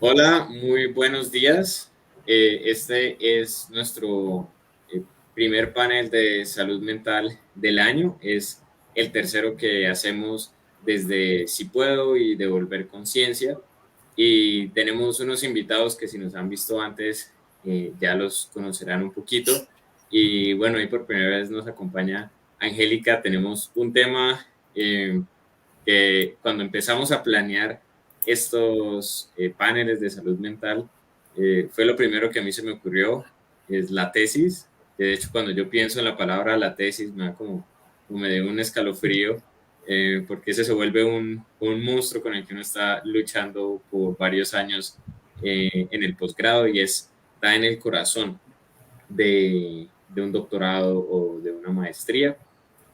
Hola, muy buenos días. Este es nuestro primer panel de salud mental del año. Es el tercero que hacemos desde Si Puedo y Devolver Conciencia. Y tenemos unos invitados que si nos han visto antes ya los conocerán un poquito. Y bueno, hoy por primera vez nos acompaña Angélica. Tenemos un tema que cuando empezamos a planear estos paneles de salud mental, fue lo primero que a mí se me ocurrió, es la tesis. De hecho, cuando yo pienso en la palabra la tesis, me da como me da un escalofrío, porque ese se vuelve un monstruo con el que uno está luchando por varios años en el posgrado y está en el corazón de un doctorado o de una maestría.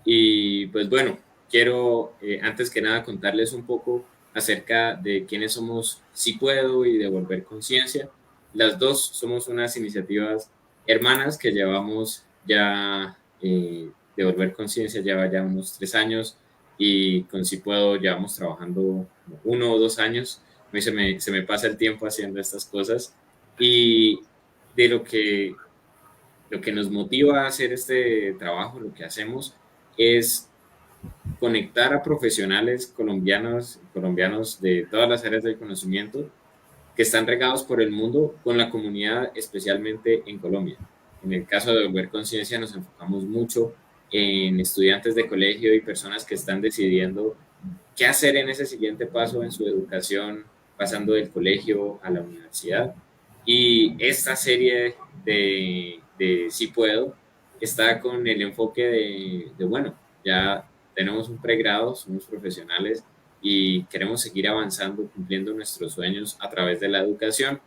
Y pues bueno, quiero antes que nada contarles un poco acerca de quiénes somos Si Puedo y Devolver Conciencia. Las dos somos unas iniciativas hermanas que llevamos ya, Devolver Conciencia lleva ya unos 3 años y con Si Puedo llevamos trabajando 1 o 2 años. A mí se me pasa el tiempo haciendo estas cosas y de lo que nos motiva a hacer este trabajo, lo que hacemos, es conectar a profesionales colombianos de todas las áreas del conocimiento que están regados por el mundo con la comunidad, especialmente en Colombia. En el caso de Volver Conciencia nos enfocamos mucho en estudiantes de colegio y personas que están decidiendo qué hacer en ese siguiente paso en su educación, pasando del colegio a la universidad. Y esta serie de Si Puedo está con el enfoque bueno, ya tenemos un pregrado, somos profesionales y queremos seguir avanzando, cumpliendo nuestros sueños a través de la educación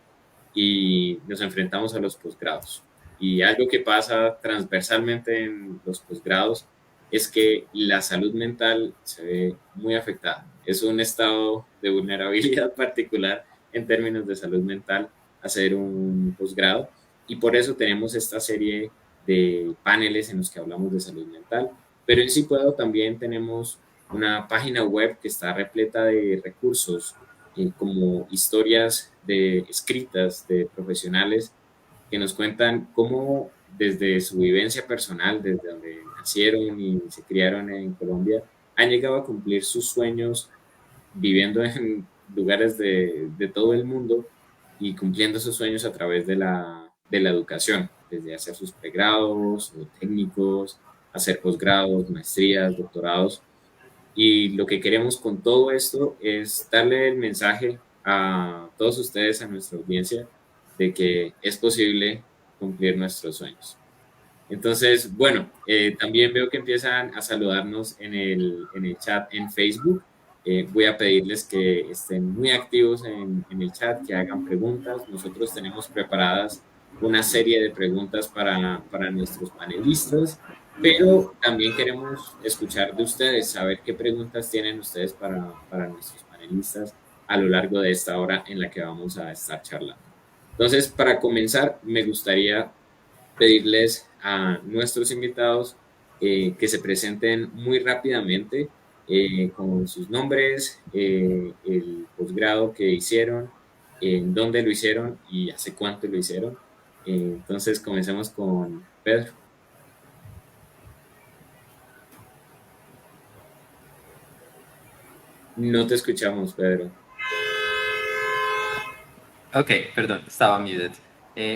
y nos enfrentamos a los posgrados. Y algo que pasa transversalmente en los posgrados es que la salud mental se ve muy afectada. Es un estado de vulnerabilidad particular en términos de salud mental hacer un posgrado y por eso tenemos esta serie de paneles en los que hablamos de salud mental. Pero en Sí Puedo también tenemos una página web que está repleta de recursos como historias escritas de profesionales que nos cuentan cómo desde su vivencia personal, desde donde nacieron y se criaron en Colombia, han llegado a cumplir sus sueños viviendo en lugares de todo el mundo y cumpliendo esos sueños a través de la educación, desde hacer sus pregrados o técnicos, hacer posgrados, maestrías, doctorados. Y lo que queremos con todo esto es darle el mensaje a todos ustedes, a nuestra audiencia, de que es posible cumplir nuestros sueños. Entonces, bueno, también veo que empiezan a saludarnos en el chat en Facebook. Voy a pedirles que estén muy activos en el chat, que hagan preguntas. Nosotros tenemos preparadas una serie de preguntas para nuestros panelistas, pero también queremos escuchar de ustedes, saber qué preguntas tienen ustedes para nuestros panelistas a lo largo de esta hora en la que vamos a estar charlando. Entonces, para comenzar, me gustaría pedirles a nuestros invitados que se presenten muy rápidamente con sus nombres, el posgrado que hicieron, en dónde lo hicieron y hace cuánto lo hicieron. Entonces, comencemos con Pedro. No te escuchamos, Pedro. Ok, perdón, estaba muted.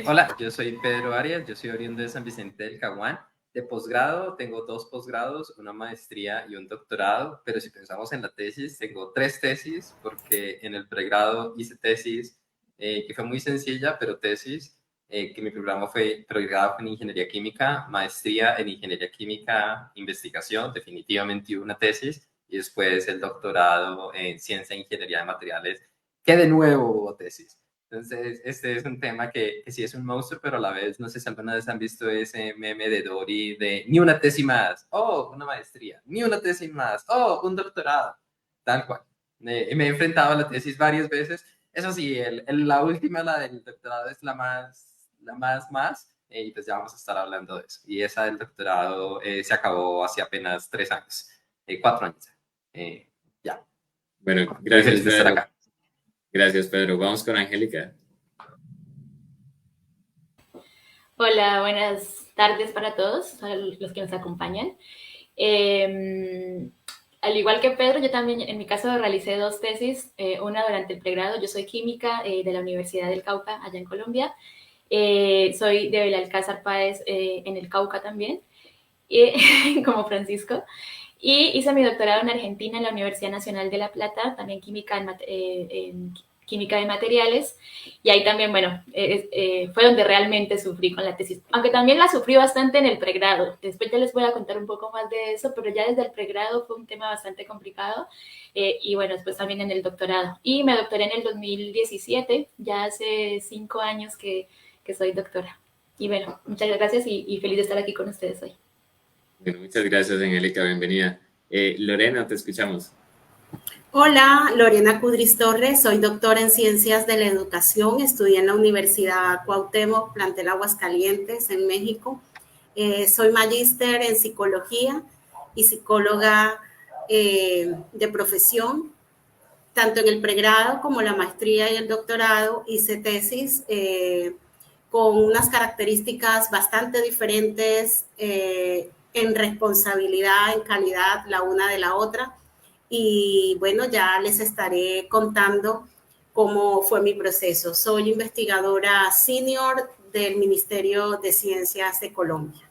Hola, yo soy Pedro Arias, yo soy oriundo de San Vicente del Caguán. De posgrado, tengo 2 posgrados, una maestría y un doctorado, pero si pensamos en la tesis, tengo 3 tesis, porque en el pregrado hice tesis que fue muy sencilla, pero tesis, que mi programa fue pregrado en Ingeniería Química, maestría en Ingeniería Química, investigación, definitivamente una tesis, y después el doctorado en Ciencia e Ingeniería de Materiales, que de nuevo hubo tesis. Entonces, este es un tema que sí es un monstruo, pero a la vez, no sé si alguna vez han visto ese meme de Dory de ni una tesis más, oh, una maestría, ni una tesis más, oh, un doctorado, tal cual. Me he enfrentado a la tesis varias veces. Eso sí, la última, la del doctorado, es la más, y pues ya vamos a estar hablando de eso. Y esa del doctorado se acabó hace apenas 3 años, 4 años. Ya, Bueno, muy gracias, feliz de estar Pedro. acá. Gracias, Pedro. Vamos con Angélica. Hola, buenas tardes para todos, para los que nos acompañan. Eh, Al igual que Pedro, yo también en mi caso realicé dos tesis, una durante el pregrado. Yo soy química de la Universidad del Cauca, allá en Colombia. Soy de Belalcázar Páez, en el Cauca también, como Francisco. Y hice mi doctorado en Argentina, en la Universidad Nacional de La Plata, también química en química de materiales. Y ahí también, bueno, fue donde realmente sufrí con la tesis. Aunque también la sufrí bastante en el pregrado. Después ya les voy a contar un poco más de eso, pero ya desde el pregrado fue un tema bastante complicado. Y bueno, después también en el doctorado. Y me doctoré en el 2017, ya hace 5 años que soy doctora. Y bueno, muchas gracias y feliz de estar aquí con ustedes hoy. Bueno, muchas gracias, Angélica. Bienvenida. Lorena, te escuchamos. Hola, Lorena Kudris Torres, soy doctora en Ciencias de la Educación, estudié en la Universidad Cuauhtémoc, plantel Aguascalientes, en México. Soy magíster en Psicología y psicóloga de profesión. Tanto en el pregrado como la maestría y el doctorado hice tesis con unas características bastante diferentes en responsabilidad, en calidad, la una de la otra. Y bueno, ya les estaré contando cómo fue mi proceso. Soy investigadora senior del Ministerio de Ciencias de Colombia.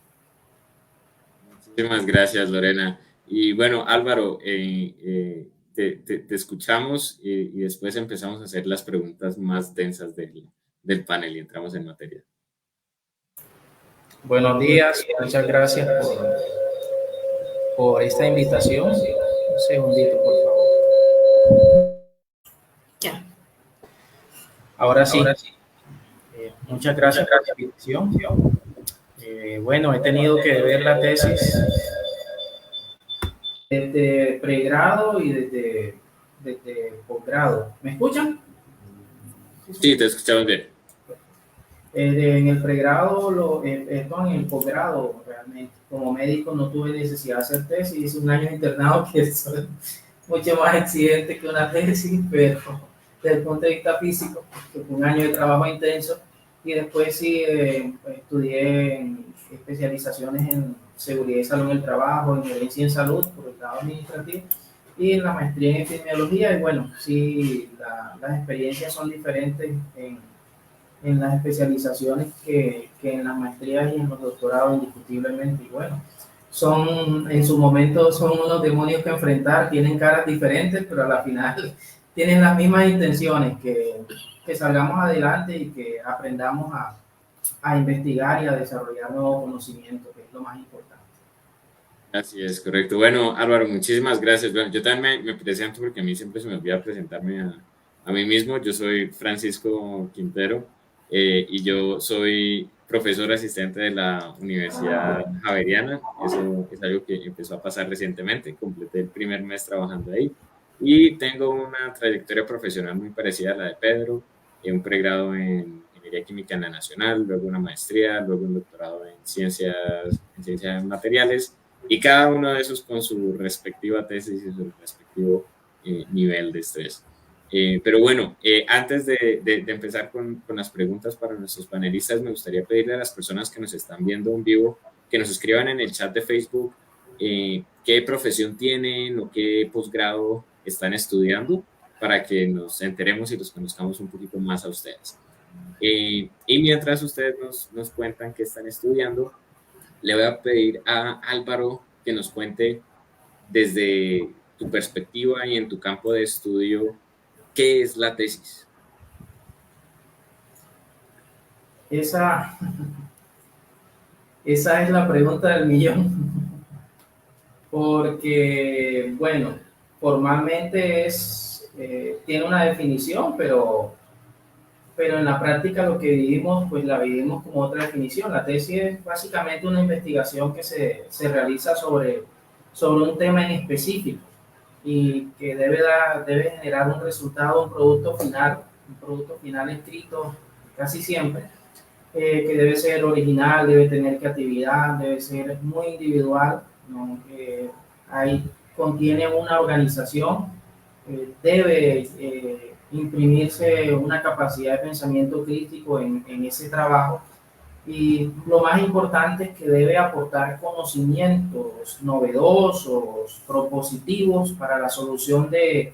Muchísimas gracias, Lorena. Y bueno, Álvaro, te escuchamos y después empezamos a hacer las preguntas más densas del panel y entramos en materia. Buenos días, muchas gracias por esta invitación. Un segundito, por favor. Ya. Ahora sí. Muchas gracias por la invitación. Bueno, he tenido que ver la tesis desde pregrado y desde posgrado. ¿Me escuchan? Sí, te escuchamos bien. En el pregrado, esto en el posgrado, realmente. Como médico no tuve necesidad de hacer tesis, hice un año de internado que es mucho más exigente que una tesis, pero desde el punto de vista físico, que fue un año de trabajo intenso, y después sí estudié en especializaciones en seguridad y salud en el trabajo, en gerencia en salud, por el lado administrativo, y en la maestría en epidemiología, y bueno, sí, las experiencias son diferentes en las especializaciones que en las maestrías y en los doctorados, indiscutiblemente. Y bueno, en su momento son unos demonios que enfrentar, tienen caras diferentes, pero a la final tienen las mismas intenciones, que salgamos adelante y que aprendamos a investigar y a desarrollar nuevos conocimientos, que es lo más importante. Así es, correcto. Bueno, Álvaro, muchísimas gracias. Bueno, yo también me presento porque a mí siempre se me olvida presentarme a mí mismo. Yo soy Francisco Quintero. Y yo soy profesor asistente de la Universidad Javeriana. Eso es algo que empezó a pasar recientemente. Completé el primer mes trabajando ahí y tengo una trayectoria profesional muy parecida a la de Pedro, un pregrado en Ingeniería Química en la Nacional, luego una maestría, luego un doctorado en ciencias materiales, y cada uno de esos con su respectiva tesis y su respectivo nivel de estrés. Pero bueno, antes de empezar con las preguntas para nuestros panelistas, me gustaría pedirle a las personas que nos están viendo en vivo que nos escriban en el chat de Facebook qué profesión tienen o qué posgrado están estudiando para que nos enteremos y los conozcamos un poquito más a ustedes. Y mientras ustedes nos cuentan qué están estudiando, le voy a pedir a Álvaro que nos cuente desde tu perspectiva y en tu campo de estudio, ¿qué es la tesis? Esa es la pregunta del millón, porque, bueno, formalmente tiene una definición, pero en la práctica lo que vivimos, pues la vivimos como otra definición. La tesis es básicamente una investigación que se realiza sobre un tema en específico y que debe generar un resultado, un producto final escrito casi siempre, que debe ser original, debe tener creatividad, debe ser muy individual, ¿no? Ahí contiene una organización, debe imprimirse una capacidad de pensamiento crítico en ese trabajo. Y lo más importante es que debe aportar conocimientos novedosos, propositivos para la solución de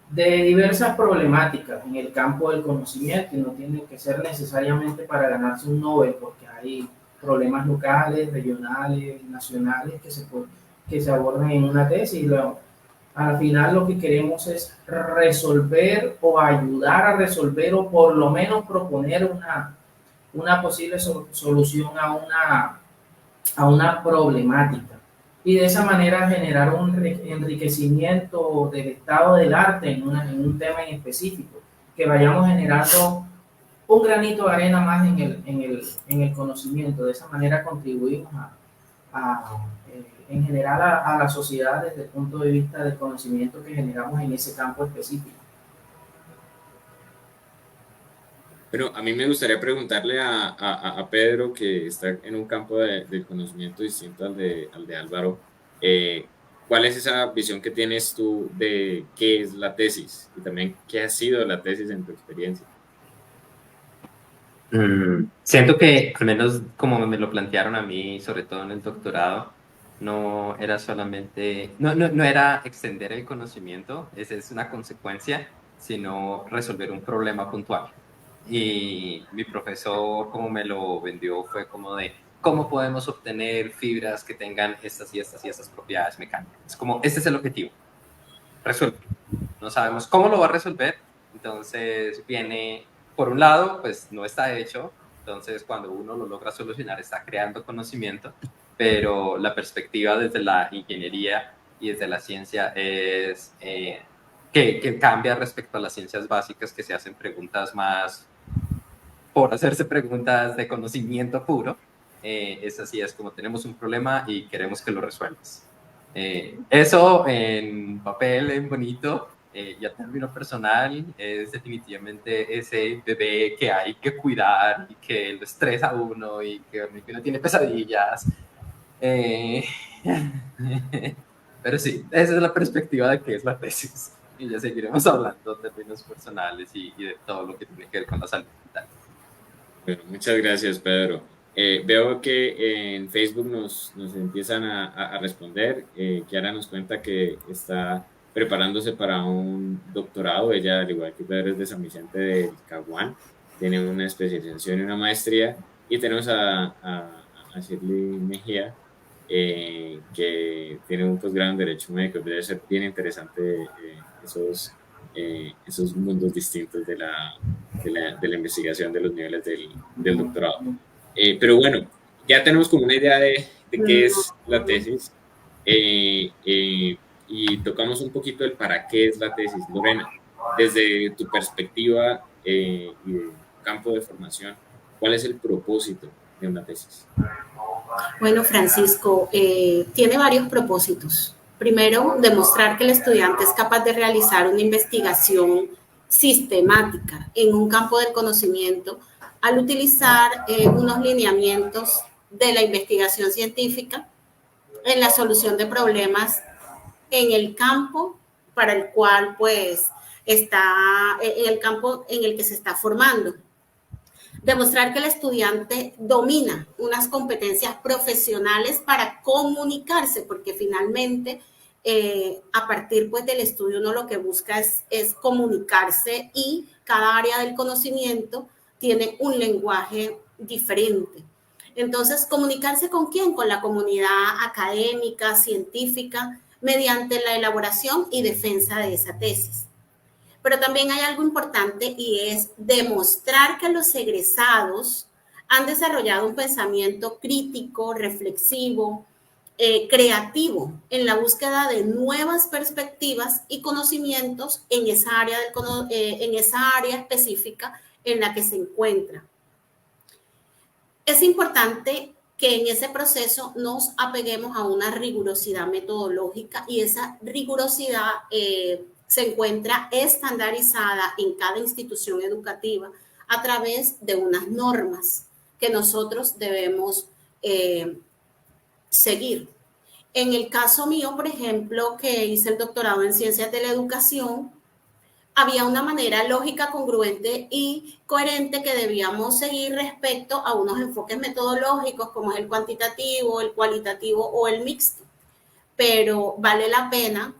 diversas problemáticas en el campo del conocimiento, y no tiene que ser necesariamente para ganarse un Nobel, porque hay problemas locales, regionales, nacionales que se abordan en una tesis. Al final lo que queremos es resolver o ayudar a resolver, o por lo menos proponer una posible solución a una problemática, y de esa manera generar un enriquecimiento del estado del arte en un tema en específico, que vayamos generando un granito de arena más en el conocimiento. De esa manera contribuimos en general a la sociedad desde el punto de vista del conocimiento que generamos en ese campo específico. Pero a mí me gustaría preguntarle a Pedro, que está en un campo del conocimiento distinto al de Álvaro, ¿cuál es esa visión que tienes tú de qué es la tesis? Y también, ¿qué ha sido la tesis en tu experiencia? Siento que, al menos como me lo plantearon a mí, sobre todo en el doctorado, no era solamente, no era extender el conocimiento, esa es una consecuencia, sino resolver un problema puntual. Y mi profesor, como me lo vendió, fue como de cómo podemos obtener fibras que tengan estas y estas y estas propiedades mecánicas. Es como, este es el objetivo, resuelve. No sabemos cómo lo va a resolver, entonces viene, por un lado, pues no está hecho, entonces cuando uno lo logra solucionar está creando conocimiento, pero la perspectiva desde la ingeniería y desde la ciencia es que cambia respecto a las ciencias básicas, que se hacen preguntas más por hacerse preguntas de conocimiento puro. Es así, es como tenemos un problema y queremos que lo resuelvas. Eso en papel, en bonito, y a término personal, es definitivamente ese bebé que hay que cuidar y que lo estresa a uno y que uno tiene pesadillas. Pero sí, esa es la perspectiva de qué es la tesis. Y ya seguiremos hablando de términos personales y de todo lo que tiene que ver con la salud mental. Bueno, muchas gracias, Pedro. Veo que en Facebook nos empiezan a responder. Kiara nos cuenta que está preparándose para un doctorado. Ella, al igual que Pedro, es de San Vicente del Caguán. Tiene una especialización y una maestría. Y tenemos a Shirley Mejía, que tiene un posgrado en Derecho Médico. Debe ser bien interesante esos mundos distintos de la investigación de los niveles del doctorado. Pero bueno, ya tenemos como una idea de qué es la tesis, y tocamos un poquito el para qué es la tesis. Lorena, desde tu perspectiva y de campo de formación, ¿cuál es el propósito de una tesis? Bueno, Francisco, tiene varios propósitos. Primero, demostrar que el estudiante es capaz de realizar una investigación sistemática en un campo del conocimiento al utilizar unos lineamientos de la investigación científica en la solución de problemas en el campo para el cual pues está, en el campo en el que se está formando. Demostrar que el estudiante domina unas competencias profesionales para comunicarse, porque finalmente a partir pues del estudio uno lo que busca es comunicarse, y cada área del conocimiento tiene un lenguaje diferente. Entonces, ¿comunicarse con quién? Con la comunidad académica, científica, mediante la elaboración y defensa de esa tesis. Pero también hay algo importante, y es demostrar que los egresados han desarrollado un pensamiento crítico, reflexivo, creativo en la búsqueda de nuevas perspectivas y conocimientos en esa área específica en la que se encuentra. Es importante que en ese proceso nos apeguemos a una rigurosidad metodológica, y esa rigurosidad se encuentra estandarizada en cada institución educativa a través de unas normas que nosotros debemos seguir. En el caso mío, por ejemplo, que hice el doctorado en Ciencias de la Educación, había una manera lógica, congruente y coherente que debíamos seguir respecto a unos enfoques metodológicos como es el cuantitativo, el cualitativo o el mixto. Pero vale la pena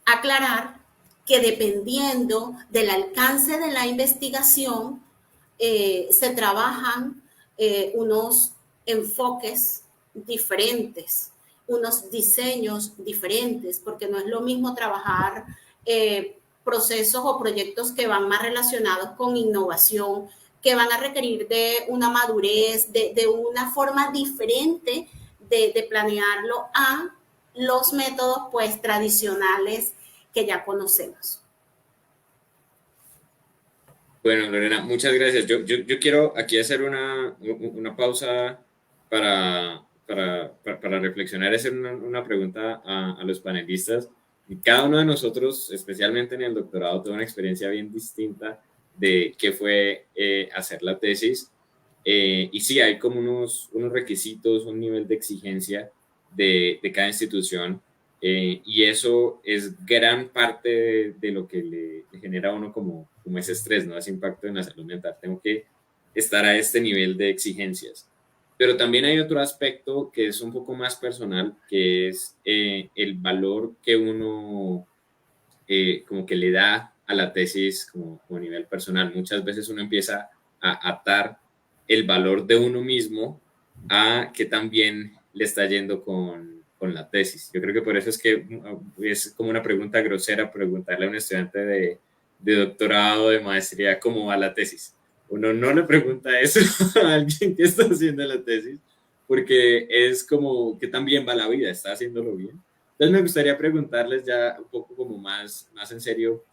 aclarar que dependiendo del alcance de la investigación, se trabajan unos enfoques diferentes, unos diseños diferentes, porque no es lo mismo trabajar procesos o proyectos que van más relacionados con innovación, que van a requerir de una madurez, de una forma diferente de planearlo a los métodos pues tradicionales que ya conocemos. Bueno, Lorena, muchas gracias. Yo quiero aquí hacer una pausa para reflexionar, hacer una pregunta a los panelistas. Cada uno de nosotros, especialmente en el doctorado, tuvo una experiencia bien distinta de qué fue hacer la tesis. Y sí, hay como unos requisitos, un nivel de exigencia de cada institución. Y eso es gran parte de lo que le genera a uno como ese estrés, ¿no? Ese impacto en la salud mental. Tengo que estar a este nivel de exigencias. Pero también hay otro aspecto que es un poco más personal, que es el valor que uno como que le da a la tesis como a nivel personal. Muchas veces uno empieza a atar el valor de uno mismo a que también le está yendo con la tesis. Yo creo que por eso es que es como una pregunta grosera preguntarle a un estudiante de doctorado, de maestría, cómo va la tesis. Uno no le pregunta eso a alguien que está haciendo la tesis, porque es como que también va la vida, está haciéndolo bien. Entonces me gustaría preguntarles ya un poco como más en serio,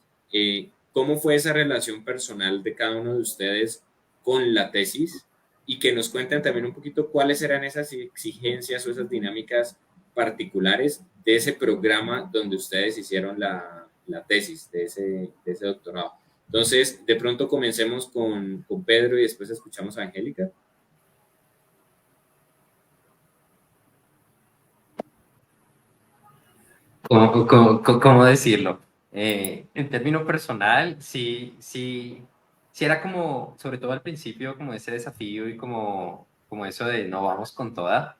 ¿cómo fue esa relación personal de cada uno de ustedes con la tesis? Y que nos cuenten también un poquito cuáles eran esas exigencias o esas dinámicas particulares de ese programa donde ustedes hicieron la tesis de ese doctorado. Entonces, de pronto comencemos con Pedro y después escuchamos a Angélica. ¿Cómo decirlo? En término personal, sí era como, sobre todo al principio, como ese desafío y como eso de no vamos con toda,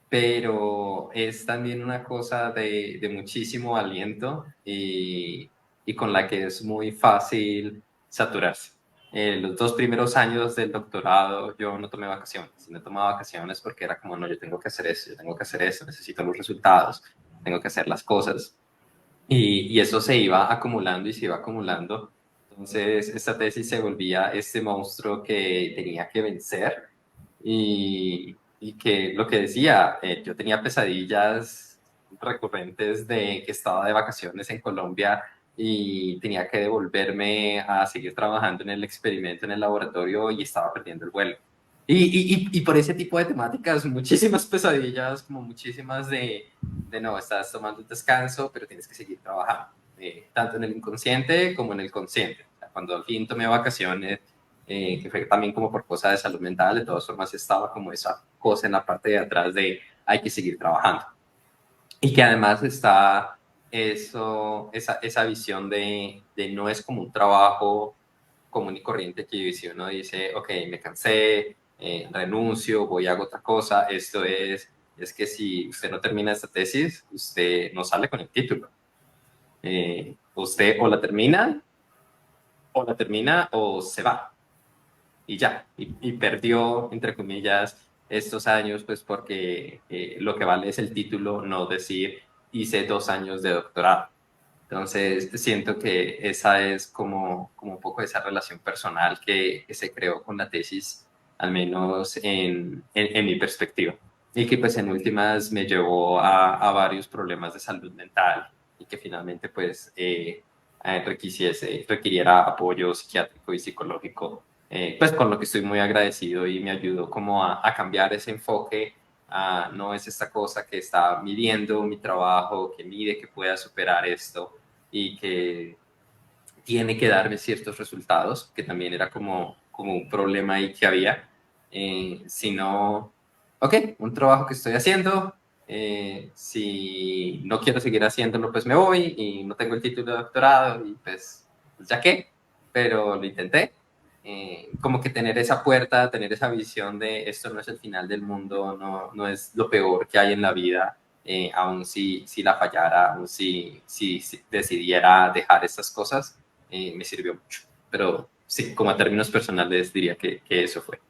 pero es también una cosa de muchísimo aliento y con la que es muy fácil saturarse. Los 2 primeros años del doctorado yo no tomé vacaciones. Si no tomaba vacaciones porque era como, no, yo tengo que hacer eso, yo tengo que hacer eso, necesito los resultados, tengo que hacer las cosas. Y eso se iba acumulando y se iba acumulando. Entonces, esta tesis se volvía este monstruo que tenía que vencer y que lo que decía, yo tenía pesadillas recurrentes de que estaba de vacaciones en Colombia y tenía que devolverme a seguir trabajando en el experimento en el laboratorio y estaba perdiendo el vuelo. Y por ese tipo de temáticas, muchísimas pesadillas, como muchísimas de no, estás tomando un descanso, pero tienes que seguir trabajando, tanto en el inconsciente como en el consciente. O sea, cuando al fin tomé vacaciones, que fue también como por cosa de salud mental, de todas formas estaba como esa cosa en la parte de atrás de hay que seguir trabajando. Y que además está esa visión de no es como un trabajo común y corriente que si uno dice, ok, me cansé, renuncio, voy a hacer otra cosa. Esto es que si usted no termina esta tesis, usted no sale con el título. Usted o la termina o se va. Y ya, y perdió, entre comillas, estos años, pues porque lo que vale es el título, no decir hice 2 años de doctorado. Entonces, siento que esa es como un poco esa relación personal que se creó con la tesis, al menos en mi perspectiva. Y que pues en últimas me llevó a varios problemas de salud mental y que finalmente pues requiriera apoyo psiquiátrico y psicológico, pues con lo que estoy muy agradecido y me ayudó como a cambiar ese enfoque. No es esta cosa que está midiendo mi trabajo, que mide que pueda superar esto y que tiene que darme ciertos resultados, que también era como un problema ahí que había, sino, ok, un trabajo que estoy haciendo, Si no quiero seguir haciéndolo, pues me voy y no tengo el título de doctorado y pues ya qué, pero lo intenté. Como que tener esa puerta, tener esa visión de esto no es el final del mundo, no es lo peor que hay en la vida, aún si la fallara, aún si decidiera dejar estas cosas, me sirvió mucho. Pero sí, como a términos personales diría que eso fue.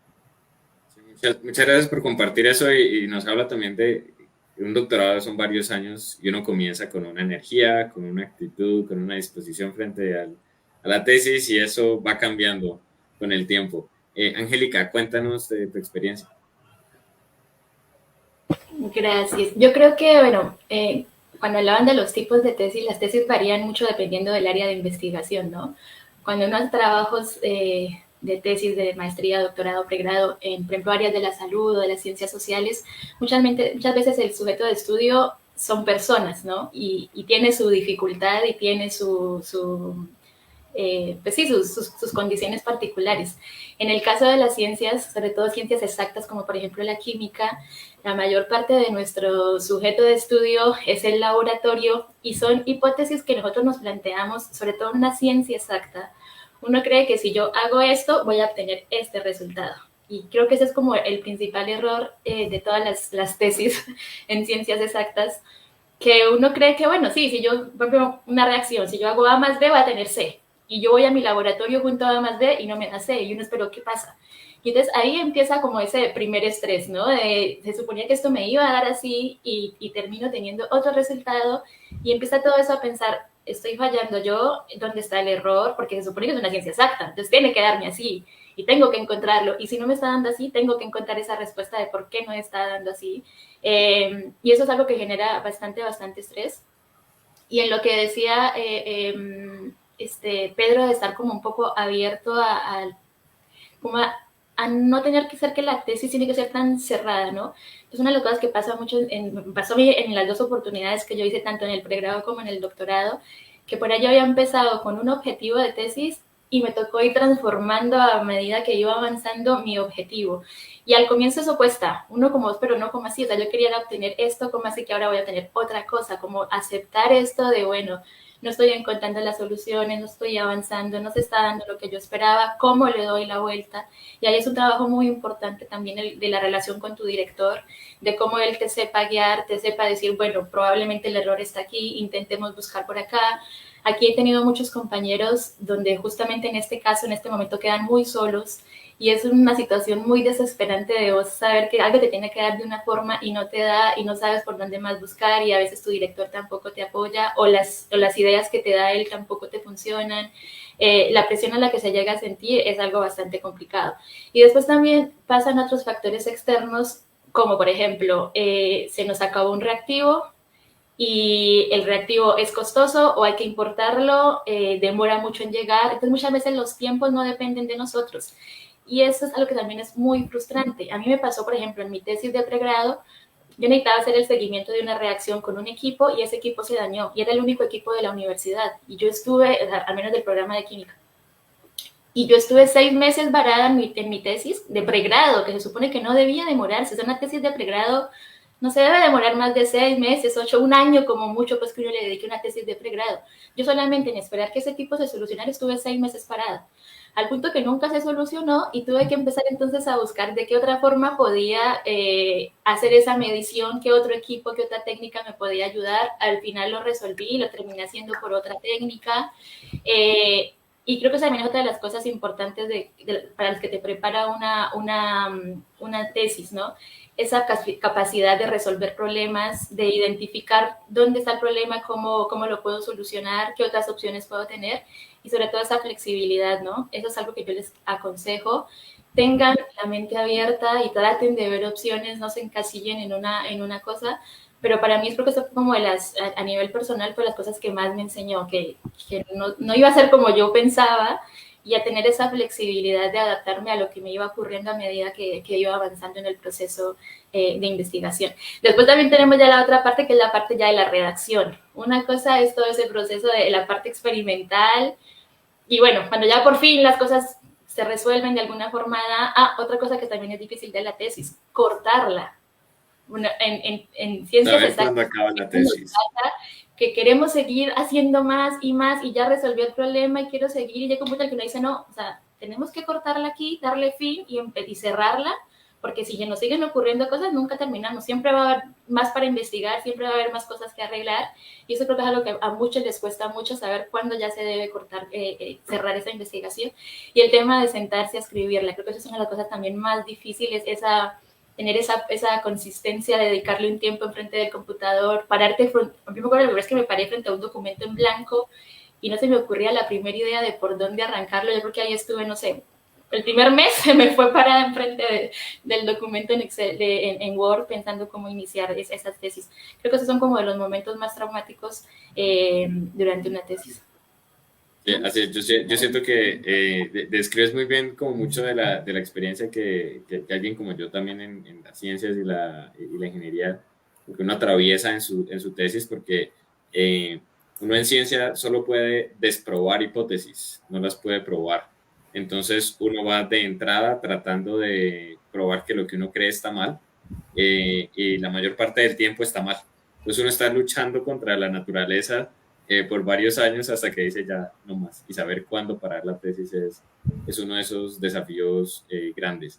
Sí, muchas gracias por compartir eso y nos habla también de un doctorado, son varios años y uno comienza con una energía, con una actitud, con una disposición frente a la tesis y eso va cambiando con el tiempo. Angélica, cuéntanos de tu experiencia. Gracias. Yo creo que, bueno, cuando hablaban de los tipos de tesis, las tesis varían mucho dependiendo del área de investigación, ¿no? Cuando uno hace trabajos de tesis de maestría, doctorado, pregrado, en, por ejemplo, áreas de la salud o de las ciencias sociales, muchas veces el sujeto de estudio son personas, ¿no? Y tiene su dificultad y tiene pues sí, sus condiciones particulares. En el caso de las ciencias, sobre todo ciencias exactas como por ejemplo la química, la mayor parte de nuestro sujeto de estudio es el laboratorio y son hipótesis que nosotros nos planteamos, sobre todo en una ciencia exacta. Uno cree que si yo hago esto, voy a obtener este resultado. Y creo que ese es como el principal error de todas las tesis en ciencias exactas, que uno cree que, bueno, sí, si yo, por ejemplo, una reacción, si yo hago A más B, va a tener C. Y yo voy a mi laboratorio junto a A más B y no me da C. Y uno espera, ¿qué pasa? Y entonces ahí empieza como ese primer estrés, ¿no? Se suponía que esto me iba a dar así y termino teniendo otro resultado y empieza todo eso a pensar, estoy fallando yo, ¿dónde está el error? Porque se supone que es una ciencia exacta, entonces tiene que darme así y tengo que encontrarlo. Y si no me está dando así, tengo que encontrar esa respuesta de por qué no está dando así. Y eso es algo que genera bastante estrés. Y en lo que decía Pedro, de estar como un poco abierto como a no tener que ser que la tesis tiene que ser tan cerrada, ¿no? Es una de las cosas que pasa mucho, pasó a mí en las dos oportunidades que yo hice, tanto en el pregrado como en el doctorado, que por ahí yo había empezado con un objetivo de tesis y me tocó ir transformando a medida que iba avanzando mi objetivo. Y al comienzo eso cuesta, uno como, pero no como así, o sea, yo quería obtener esto, como así que ahora voy a tener otra cosa, como aceptar esto de, bueno, no estoy encontrando las soluciones, no estoy avanzando, no se está dando lo que yo esperaba, cómo le doy la vuelta. Y ahí es un trabajo muy importante también de la relación con tu director, de cómo él te sepa guiar, te sepa decir, bueno, probablemente el error está aquí, intentemos buscar por acá. Aquí he tenido muchos compañeros donde justamente en este caso, en este momento, quedan muy solos y es una situación muy desesperante de vos saber que algo te tiene que dar de una forma y no te da y no sabes por dónde más buscar y a veces tu director tampoco te apoya o las ideas que te da él tampoco te funcionan. La presión a la que se llega a sentir es algo bastante complicado. Y después también pasan otros factores externos como por ejemplo se nos acabó un reactivo y el reactivo es costoso o hay que importarlo, demora mucho en llegar, entonces muchas veces los tiempos no dependen de nosotros. Y eso es algo que también es muy frustrante. A mí me pasó, por ejemplo, en mi tesis de pregrado, yo necesitaba hacer el seguimiento de una reacción con un equipo y ese equipo se dañó y era el único equipo de la universidad. Y yo estuve, al menos del programa de química, y yo estuve 6 meses varada en mi tesis de pregrado, que se supone que no debía demorarse. Es una tesis de pregrado, no se debe demorar más de 6 meses, 8, un año como mucho, pues que uno le dedique una tesis de pregrado. Yo solamente en esperar que ese equipo se solucionara estuve 6 meses parada, al punto que nunca se solucionó y tuve que empezar entonces a buscar de qué otra forma podía hacer esa medición, qué otro equipo, qué otra técnica me podía ayudar. Al final lo resolví, lo terminé haciendo por otra técnica. Y creo que también es otra de las cosas importantes para las que te prepara una tesis, ¿no? Esa capacidad de resolver problemas, de identificar dónde está el problema, cómo lo puedo solucionar, qué otras opciones puedo tener y sobre todo esa flexibilidad, ¿no? Eso es algo que yo les aconsejo. Tengan la mente abierta y traten de ver opciones, no se encasillen en una cosa, pero para mí creo que esto fue como a nivel personal, fue las cosas que más me enseñó, que no iba a ser como yo pensaba y a tener esa flexibilidad de adaptarme a lo que me iba ocurriendo a medida que iba avanzando en el proceso de investigación. Después también tenemos ya la otra parte, que es la parte ya de la redacción. Una cosa es todo ese proceso de la parte experimental y bueno, cuando ya por fin las cosas se resuelven de alguna forma, otra cosa que también es difícil de la tesis, cortarla. bueno, en ciencias ¿Saber exactas, cuándo acaba la tesis? que queremos seguir haciendo más y ya resolvió el problema y quiero seguir, y llega un punto en el que uno dice, no, o sea, tenemos que cortarla aquí, darle fin y cerrarla, porque si nos siguen ocurriendo cosas, nunca terminamos, siempre va a haber más para investigar, siempre va a haber más cosas que arreglar, y eso creo que es algo que a muchos les cuesta mucho, saber cuándo ya se debe cortar, cerrar esa investigación, y el tema de sentarse a escribirla, creo que eso es una de las cosas también más difíciles, tener esa consistencia de dedicarle un tiempo enfrente del computador, pararte frente, a mí me acuerdo la primera vez que me paré frente a un documento en blanco y no se me ocurría la primera idea de por dónde arrancarlo, yo creo que ahí estuve, no sé, el primer mes se me fue parada enfrente del documento en Excel, en Word, pensando cómo iniciar esas tesis. Creo que esos son como de los momentos más traumáticos durante una tesis. Así es, yo siento que describes muy bien como mucho de la experiencia que alguien como yo también en las ciencias y la ingeniería, que uno atraviesa en su tesis, porque uno en ciencia solo puede desprobar hipótesis, no las puede probar. Entonces uno va de entrada tratando de probar que lo que uno cree está mal, y la mayor parte del tiempo está mal. Entonces uno está luchando contra la naturaleza por varios años hasta que dice ya no más. Y saber cuándo parar la tesis es uno de esos desafíos grandes.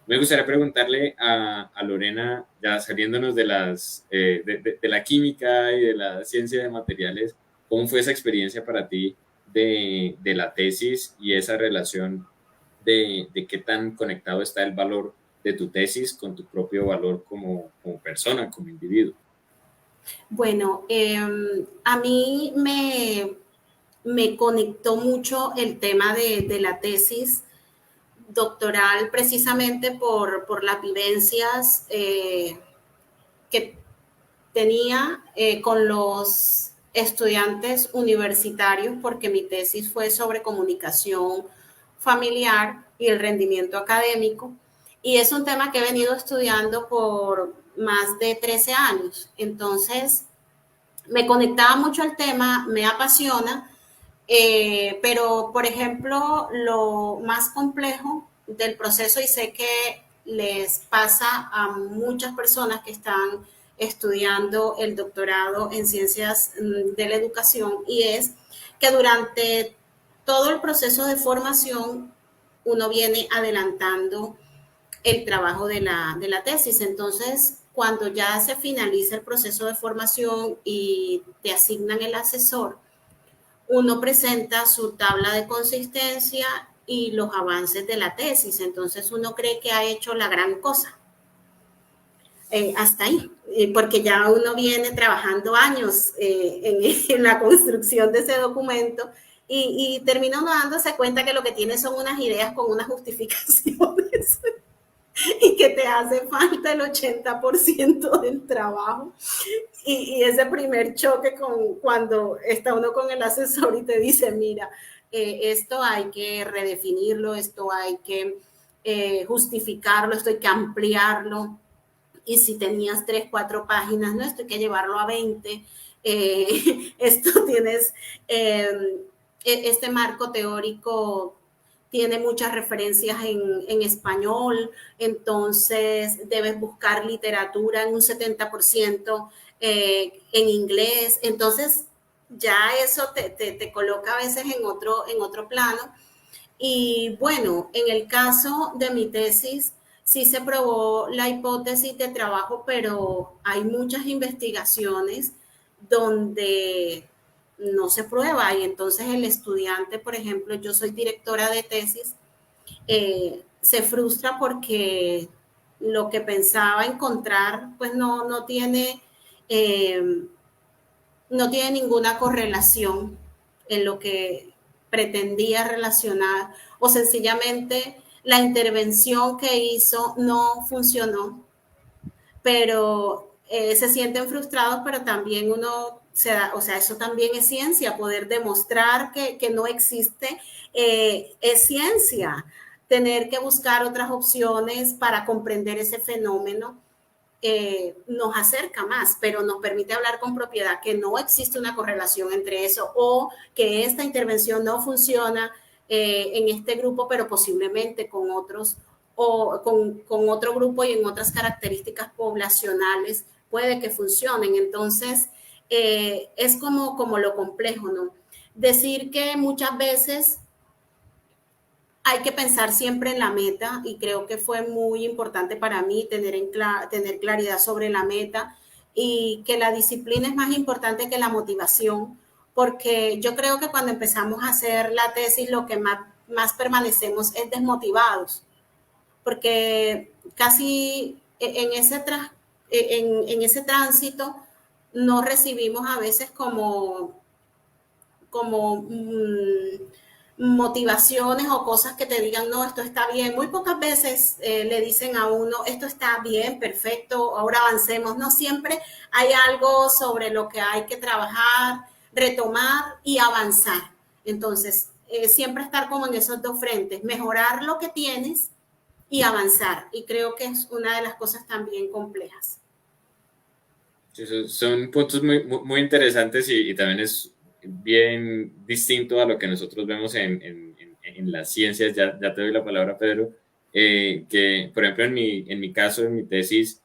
Me gustaría preguntarle a Lorena, ya saliéndonos de la química y de la ciencia de materiales, ¿cómo fue esa experiencia para ti de la tesis y esa relación de qué tan conectado está el valor de tu tesis con tu propio valor como persona, como individuo? Bueno, a mí me conectó mucho el tema de la tesis doctoral precisamente por las vivencias que tenía con los estudiantes universitarios, porque mi tesis fue sobre comunicación familiar y el rendimiento académico. Y es un tema que he venido estudiando por más de 13 años. Entonces, me conectaba mucho al tema, me apasiona, pero, por ejemplo, lo más complejo del proceso, y sé que les pasa a muchas personas que están estudiando el doctorado en ciencias de la educación, y es que durante todo el proceso de formación uno viene adelantando el trabajo de la tesis. Entonces, cuando ya se finaliza el proceso de formación y te asignan el asesor, uno presenta su tabla de consistencia y los avances de la tesis. Entonces, uno cree que ha hecho la gran cosa. Hasta ahí, porque ya uno viene trabajando años en la construcción de ese documento y termina uno dándose cuenta que lo que tiene son unas ideas con unas justificaciones y que te hace falta el 80% del trabajo. Y ese primer choque cuando está uno con el asesor y te dice, mira, esto hay que redefinirlo, esto hay que justificarlo, esto hay que ampliarlo. Y si tenías 3, 4 páginas, no, esto hay que llevarlo a 20. Esto tienes, este marco teórico tiene muchas referencias en español, entonces debes buscar literatura en un 70% en inglés, entonces ya eso te coloca a veces en otro plano. Y bueno, en el caso de mi tesis, sí se probó la hipótesis de trabajo, pero hay muchas investigaciones donde no se prueba y entonces el estudiante, por ejemplo, yo soy directora de tesis, se frustra porque lo que pensaba encontrar pues eh, no tiene ninguna correlación en lo que pretendía relacionar, o sencillamente la intervención que hizo no funcionó, pero se sienten frustrados, pero también uno se da, o sea, eso también es ciencia, poder demostrar que no existe, es ciencia, tener que buscar otras opciones para comprender ese fenómeno. Nos acerca más, pero nos permite hablar con propiedad que no existe una correlación entre eso o que esta intervención no funciona en este grupo, pero posiblemente con otros o con otro grupo y en otras características poblacionales puede que funcionen. Entonces, es como lo complejo, ¿no? Decir que muchas veces hay que pensar siempre en la meta y creo que fue muy importante para mí tener claridad sobre la meta y que la disciplina es más importante que la motivación, porque yo creo que cuando empezamos a hacer la tesis lo que más permanecemos es desmotivados, porque casi en ese tránsito no recibimos a veces como motivaciones o cosas que te digan, no, esto está bien. Muy pocas veces le dicen a uno, esto está bien, perfecto, ahora avancemos. No, siempre hay algo sobre lo que hay que trabajar, retomar y avanzar. Entonces, siempre estar como en esos dos frentes, mejorar lo que tienes y avanzar. Y creo que es una de las cosas también complejas. Sí, son puntos muy interesantes y también es bien distinto a lo que nosotros vemos en las ciencias. Ya te doy la palabra, Pedro. Que, por ejemplo, en mi caso, en mi tesis,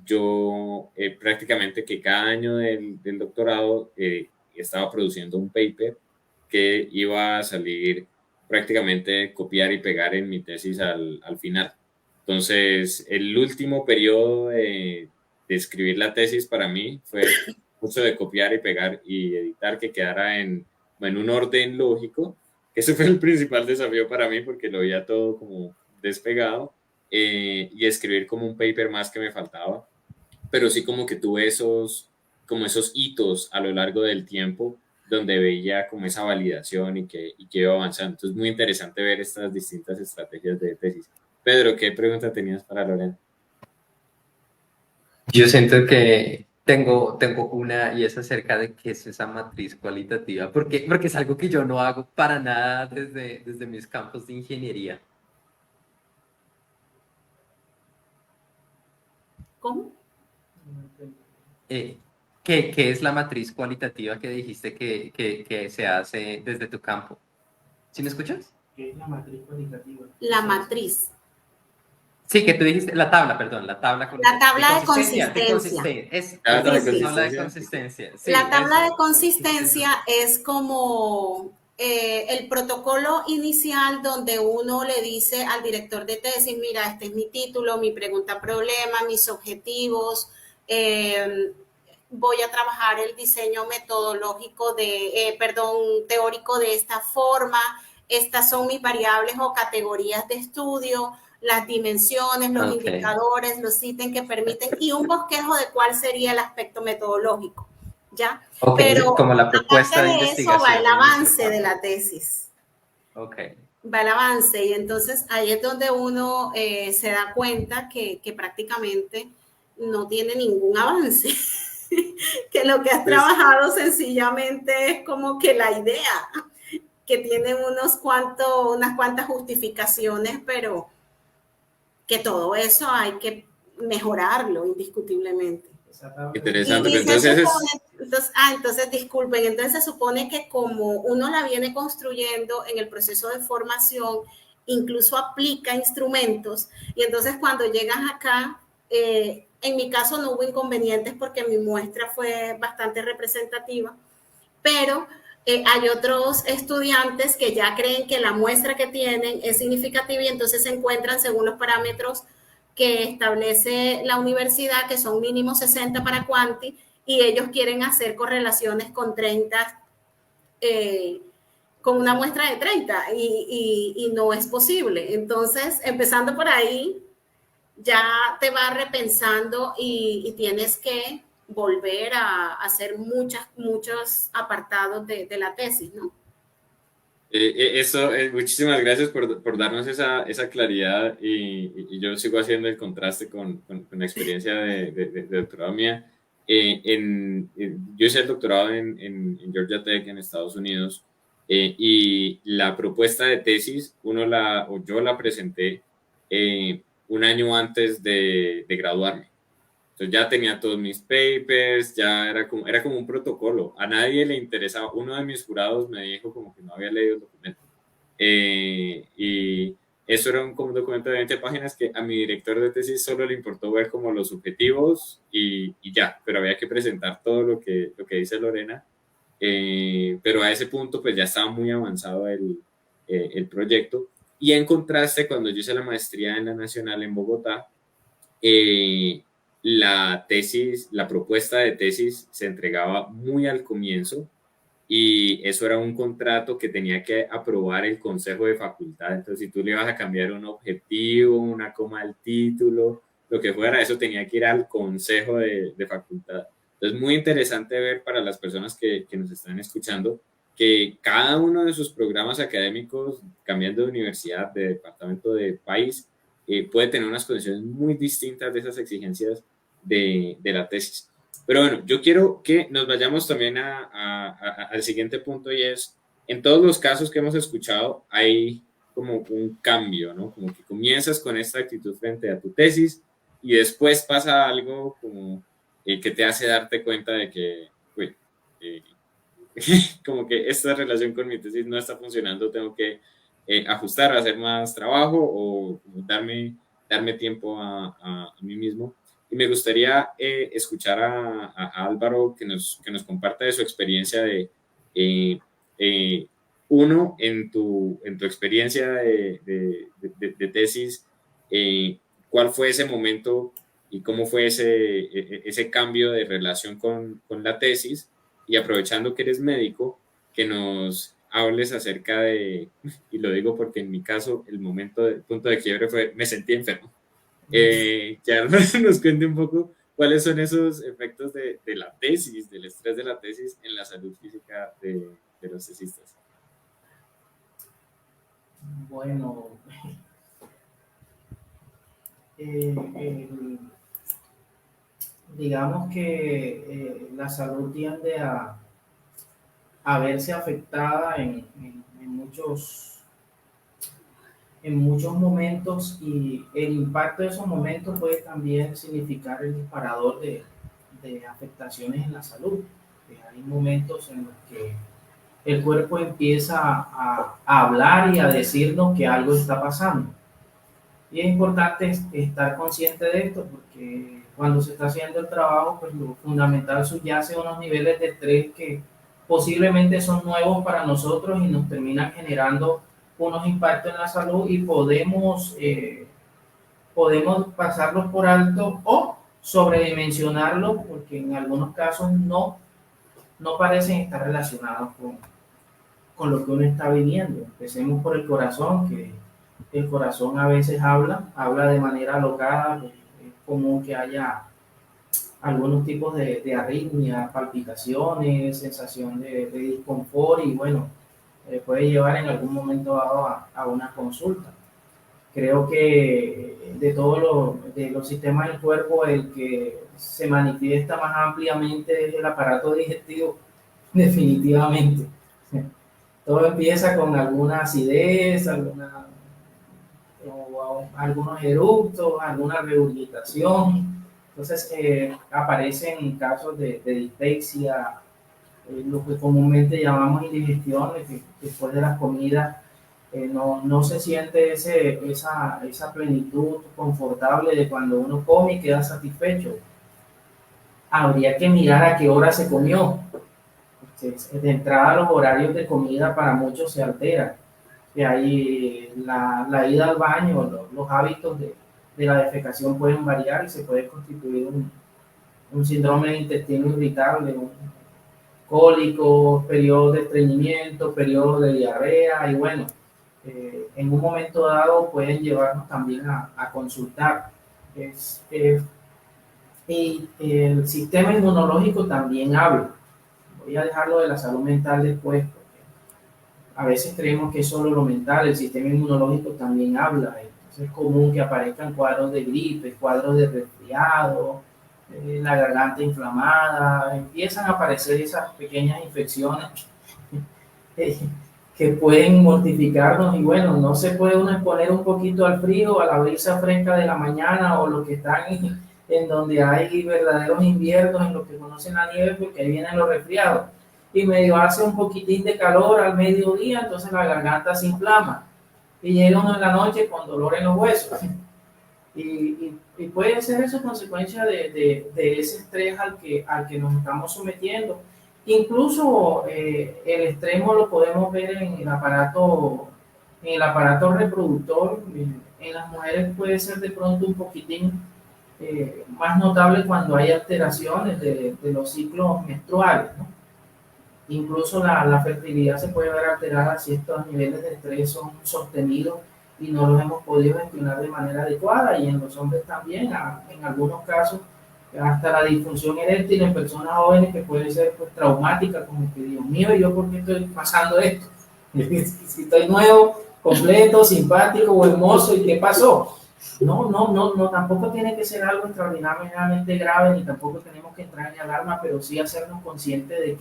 yo prácticamente que cada año del doctorado estaba produciendo un paper que iba a salir prácticamente copiar y pegar en mi tesis al final. Entonces, el último periodo de escribir la tesis para mí fue mucho de copiar y pegar y editar que quedara en un orden lógico. Ese fue el principal desafío para mí porque lo veía todo como despegado y escribir como un paper más que me faltaba. Pero sí como que tuve como esos hitos a lo largo del tiempo donde veía como esa validación y que iba avanzando. Entonces, muy interesante ver estas distintas estrategias de tesis. Pedro, ¿qué pregunta tenías para Lorena? Yo siento que tengo una y es acerca de qué es esa matriz cualitativa, porque es algo que yo no hago para nada desde mis campos de ingeniería. ¿Cómo? ¿Qué es la matriz cualitativa que dijiste que se hace desde tu campo? ¿Sí me escuchas? ¿Qué es la matriz cualitativa? La matriz. Sí, que tú dijiste, la tabla, perdón, la tabla La tabla de consistencia, consistencia. es Tabla de eso, Sí, sí. tabla de consistencia. consistencia. Sí, La tabla de eso. consistencia es como el protocolo inicial donde uno le dice al director de tesis, mira, este es mi título, mi pregunta problema, mis objetivos, voy a trabajar el diseño metodológico teórico de esta forma, estas son mis variables o categorías de estudio, las dimensiones, los Okay. indicadores, los ítems que permiten y un bosquejo de cuál sería el aspecto metodológico, ¿ya? Ok, sí, Pero como la propuesta aparte de de eso va el investigación en nuestro avance de campo. la tesis, Ok. va el avance y entonces ahí es donde uno se da cuenta que prácticamente no tiene ningún avance, que lo que has Pues, trabajado sencillamente es como que la idea, que tiene unas cuantas justificaciones, pero que todo eso hay que mejorarlo indiscutiblemente. interesante. Y Pero se entonces supone, entonces disculpen, entonces se supone que como uno la viene construyendo en el proceso de formación, incluso aplica instrumentos, y entonces cuando llegas acá, en mi caso no hubo inconvenientes porque mi muestra fue bastante representativa, pero hay otros estudiantes que ya creen que la muestra que tienen es significativa y entonces se encuentran según los parámetros que establece la universidad, que son mínimo 60 para Quanti, y ellos quieren hacer correlaciones con 30, con una muestra de 30, y no es posible. Entonces, empezando por ahí, ya te vas repensando y tienes que volver a hacer muchos apartados de la tesis, ¿no? muchísimas gracias por darnos esa claridad y yo sigo haciendo el contraste con la experiencia de doctorado mía. Yo hice el doctorado en Georgia Tech en Estados Unidos y la propuesta de tesis yo la presenté un año antes de graduarme. Entonces ya tenía todos mis papers, ya era como un protocolo. A nadie le interesaba. Uno de mis jurados me dijo como que no había leído el documento. Y eso era como un documento de 20 páginas que a mi director de tesis solo le importó ver como los objetivos y ya, pero había que presentar todo lo que dice Lorena. Pero a ese punto pues ya estaba muy avanzado el proyecto. Y en contraste, cuando yo hice la maestría en la Nacional en Bogotá, la tesis, la propuesta de tesis se entregaba muy al comienzo y eso era un contrato que tenía que aprobar el consejo de facultad. Entonces, si tú le ibas a cambiar un objetivo, una coma al título, lo que fuera, eso tenía que ir al consejo de facultad. Entonces, muy interesante ver para las personas que nos están escuchando que cada uno de sus programas académicos, cambiando de universidad, de departamento, de país, puede tener unas condiciones muy distintas de esas exigencias de la tesis. Pero bueno, yo quiero que nos vayamos también al siguiente punto y es, en todos los casos que hemos escuchado hay como un cambio, ¿no? Como que comienzas con esta actitud frente a tu tesis y después pasa algo como que te hace darte cuenta de que, pues, como que esta relación con mi tesis no está funcionando, tengo que ajustar, hacer más trabajo o darme tiempo a mí mismo. Y me gustaría escuchar a Álvaro que nos comparta de su experiencia eh, uno, en tu experiencia de tesis, ¿cuál fue ese momento y cómo fue ese cambio de relación con la tesis? Y aprovechando que eres médico, que nos hables acerca y lo digo porque en mi caso el punto de quiebre fue, me sentí enfermo. Que Álvaro nos cuente un poco cuáles son esos efectos de la tesis, del estrés de la tesis en la salud física de los tesistas. Bueno, digamos que la salud tiende a verse afectada en muchos momentos, y el impacto de esos momentos puede también significar el disparador de afectaciones en la salud. Hay momentos en los que el cuerpo empieza a hablar y a decirnos que algo está pasando. Y es importante estar consciente de esto, porque cuando se está haciendo el trabajo, pues lo fundamental subyace unos niveles de estrés que posiblemente son nuevos para nosotros y nos terminan generando unos impactos en la salud, y podemos pasarlos por alto o sobredimensionarlos, porque en algunos casos no parecen estar relacionados con lo que uno está viviendo. Empecemos por el corazón, que el corazón a veces habla de manera alocada. Pues es común que haya algunos tipos de arritmia, palpitaciones, sensación de disconfort, y bueno, puede llevar en algún momento dado a una consulta. Creo que de los sistemas del cuerpo, el que se manifiesta más ampliamente es el aparato digestivo, definitivamente. Todo empieza con alguna acidez, algunos eructos, alguna regurgitación. Entonces aparecen casos de dispepsia, lo que comúnmente llamamos indigestión, que después de las comidas no se siente esa plenitud confortable de cuando uno come y queda satisfecho. Habría que mirar a qué hora se comió. De entrada, los horarios de comida para muchos se alteran. Y ahí la ida al baño, los hábitos de la defecación pueden variar y se puede constituir un síndrome de intestino irritable, cólicos, periodos de estreñimiento, periodos de diarrea, y bueno, en un momento dado pueden llevarnos también a consultar. Y el sistema inmunológico también habla. Voy a dejarlo de la salud mental después, porque a veces creemos que es solo lo mental. El sistema inmunológico también habla. Entonces es común que aparezcan cuadros de gripe, cuadros de resfriado, la garganta inflamada, empiezan a aparecer esas pequeñas infecciones que pueden mortificarnos. Y bueno, no se puede uno exponer un poquito al frío, a la brisa fresca de la mañana, o los que están en donde hay verdaderos inviernos, en los que conocen la nieve, porque ahí vienen los resfriados, y medio hace un poquitín de calor al mediodía, entonces la garganta se inflama. y llega uno en la noche con dolor en los huesos. Y puede ser eso consecuencia de ese estrés al que nos estamos sometiendo. Incluso el extremo lo podemos ver en el aparato reproductor. En las mujeres puede ser de pronto un poquitín más notable cuando hay alteraciones de los ciclos menstruales, ¿no? Incluso la fertilidad se puede ver alterada si estos niveles de estrés son sostenidos y no los hemos podido gestionar de manera adecuada, y en los hombres también, en algunos casos, hasta la disfunción eréctil en personas jóvenes, que puede ser pues traumática, como que Dios mío, ¿y yo por qué estoy pasando esto? Si estoy nuevo, completo, simpático o hermoso, ¿y qué pasó? No, tampoco tiene que ser algo extraordinariamente grave, ni tampoco tenemos que entrar en alarma, pero sí hacernos conscientes de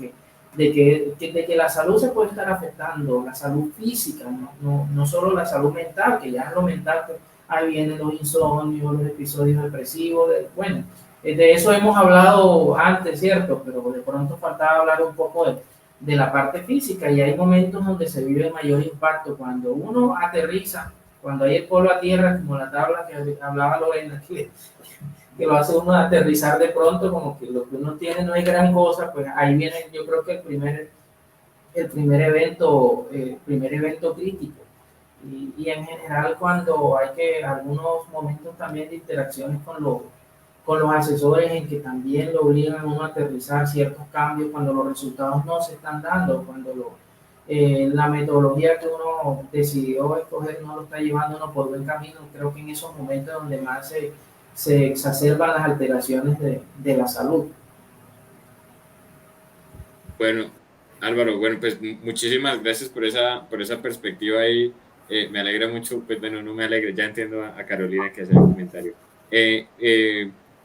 que la salud se puede estar afectando, la salud física, no solo la salud mental, que ya en lo mental, pues, ahí vienen los insomnios, los episodios depresivos, bueno, de eso hemos hablado antes, ¿cierto? Pero de pronto faltaba hablar un poco de la parte física, y hay momentos donde se vive mayor impacto, cuando uno aterriza, cuando hay el polo a tierra, como la tabla que hablaba Lorena, que lo hace uno aterrizar de pronto, como que lo que uno tiene no es gran cosa, pues ahí viene, yo creo que el primer evento crítico. Y en general, cuando hay algunos momentos también de interacciones con los asesores, en que también lo obligan a uno a aterrizar ciertos cambios cuando los resultados no se están dando, cuando la metodología que uno decidió escoger no lo está llevando uno por buen camino. Creo que en esos momentos donde más se exacerban las alteraciones de la salud. Bueno, Álvaro, bueno, pues muchísimas gracias por esa perspectiva ahí. Me alegra mucho, pues bueno, no me alegra, ya entiendo a Carolina que hace el comentario.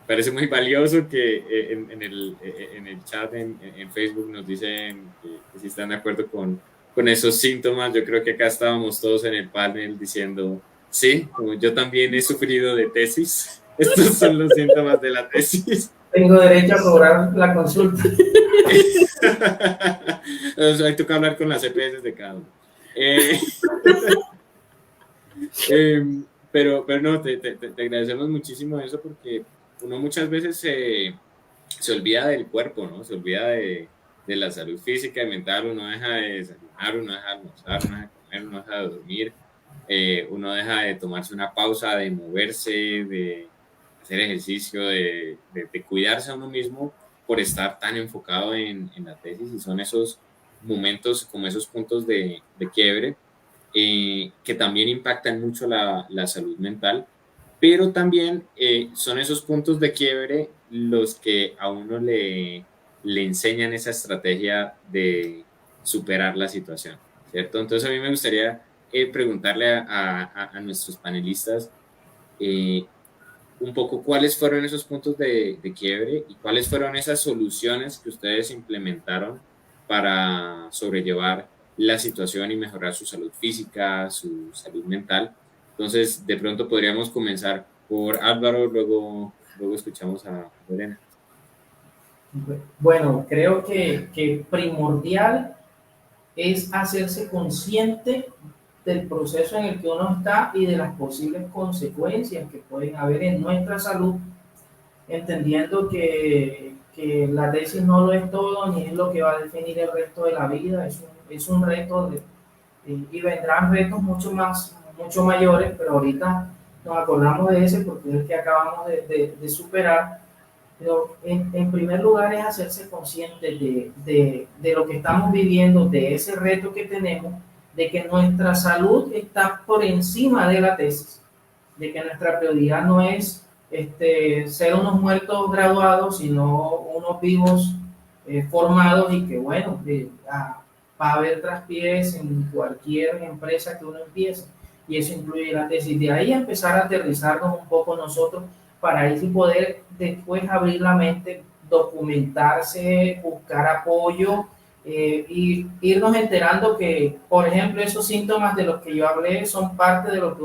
Parece muy valioso que en el chat en Facebook nos dicen que si están de acuerdo con esos síntomas. Yo creo que acá estábamos todos en el panel diciendo, sí, como yo también he sufrido de tesis, estos son los síntomas de la tesis. Tengo derecho a cobrar la consulta. Hay que hablar con las EPS de cada uno. Pero no, te agradecemos muchísimo eso, porque uno muchas veces se olvida del cuerpo, ¿no? Se olvida de la salud física y mental. Uno deja de desayunar, uno deja de almorzar, uno deja de comer, uno deja de dormir, uno deja de tomarse una pausa, de moverse, de hacer ejercicio, de cuidarse a uno mismo, por estar tan enfocado en la tesis. Y son esos momentos, como esos puntos de quiebre, que también impactan mucho la salud mental, pero también son esos puntos de quiebre los que a uno le enseñan esa estrategia de superar la situación, ¿cierto? Entonces a mí me gustaría preguntarle a nuestros panelistas un poco cuáles fueron esos puntos de quiebre y cuáles fueron esas soluciones que ustedes implementaron para sobrellevar la situación y mejorar su salud física, su salud mental. Entonces, de pronto podríamos comenzar por Álvaro, luego escuchamos a Lorena. Bueno, creo que primordial es hacerse consciente del proceso en el que uno está y de las posibles consecuencias que pueden haber en nuestra salud, entendiendo que la tesis no lo es todo, ni es lo que va a definir el resto de la vida. Es un reto y vendrán retos mucho mayores, pero ahorita nos acordamos de ese porque es el que acabamos de superar. Pero en primer lugar es hacerse consciente de lo que estamos viviendo, de ese reto que tenemos, de que nuestra salud está por encima de la tesis, de que nuestra prioridad no es ser unos muertos graduados, sino unos vivos formados, y que bueno, va a haber traspiés en cualquier empresa que uno empiece, y eso incluye la tesis. De ahí empezar a aterrizarnos un poco nosotros, para ahí poder después abrir la mente, documentarse, buscar apoyo, y irnos enterando que, por ejemplo, esos síntomas de los que yo hablé son parte de lo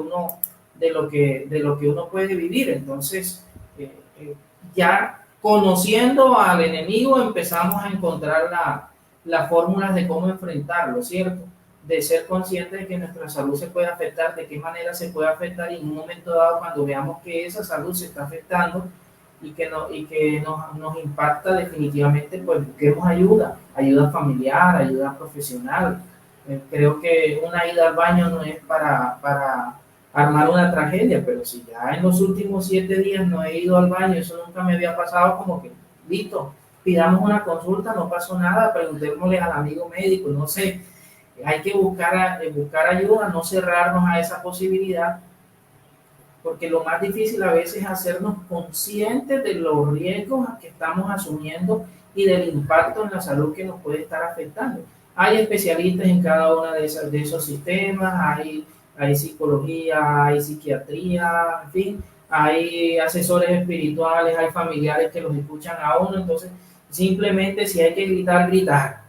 que uno puede vivir. Entonces, ya conociendo al enemigo, empezamos a encontrar las fórmulas de cómo enfrentarlo, ¿cierto? de ser conscientes de que nuestra salud se puede afectar, de qué manera se puede afectar, y en un momento dado, cuando veamos que esa salud se está afectando y que nos impacta definitivamente, pues busquemos ayuda familiar, ayuda profesional. Creo que una ida al baño no es para armar una tragedia, pero si ya en los últimos 7 días no he ido al baño, eso nunca me había pasado, como que listo, pidamos una consulta, no pasó nada, preguntémosle al amigo médico, no sé. Hay que buscar ayuda, no cerrarnos a esa posibilidad, porque lo más difícil a veces es hacernos conscientes de los riesgos que estamos asumiendo y del impacto en la salud que nos puede estar afectando. Hay especialistas en cada uno de esos sistemas, hay psicología, hay psiquiatría, en fin, hay asesores espirituales, hay familiares que los escuchan a uno. Entonces, simplemente si hay que gritar,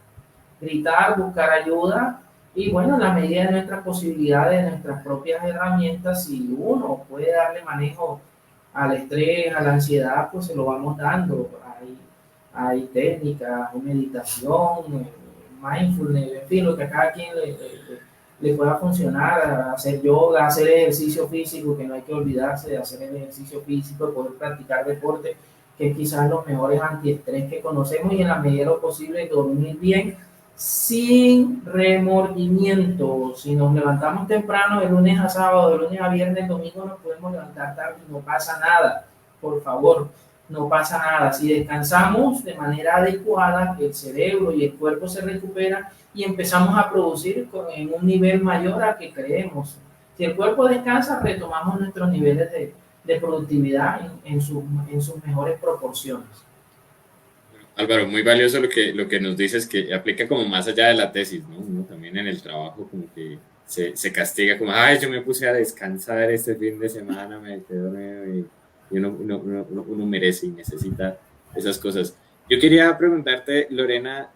buscar ayuda, y bueno, en la medida de nuestras posibilidades, de nuestras propias herramientas, si uno puede darle manejo al estrés, a la ansiedad, pues se lo vamos dando. Hay técnicas, hay meditación, mindfulness, en fin, lo que a cada quien le pueda funcionar, hacer yoga, hacer ejercicio físico, que no hay que olvidarse de hacer el ejercicio físico, de poder practicar deporte, que es quizás los mejores antiestrés que conocemos, y en la medida de lo posible dormir bien, sin remordimiento. Si nos levantamos temprano de lunes a sábado, de lunes a viernes, domingo nos podemos levantar tarde y no pasa nada, por favor, no pasa nada. Si descansamos de manera adecuada, el cerebro y el cuerpo se recuperan y empezamos a producir en un nivel mayor a que creemos. Si el cuerpo descansa, retomamos nuestros niveles de productividad en sus mejores proporciones. Álvaro, muy valioso lo que nos dices, que aplica como más allá de la tesis, ¿no? Uno también en el trabajo como que se castiga como, ay, yo me puse a descansar este fin de semana, me quedé dormido, y uno merece y necesita esas cosas. Yo quería preguntarte, Lorena,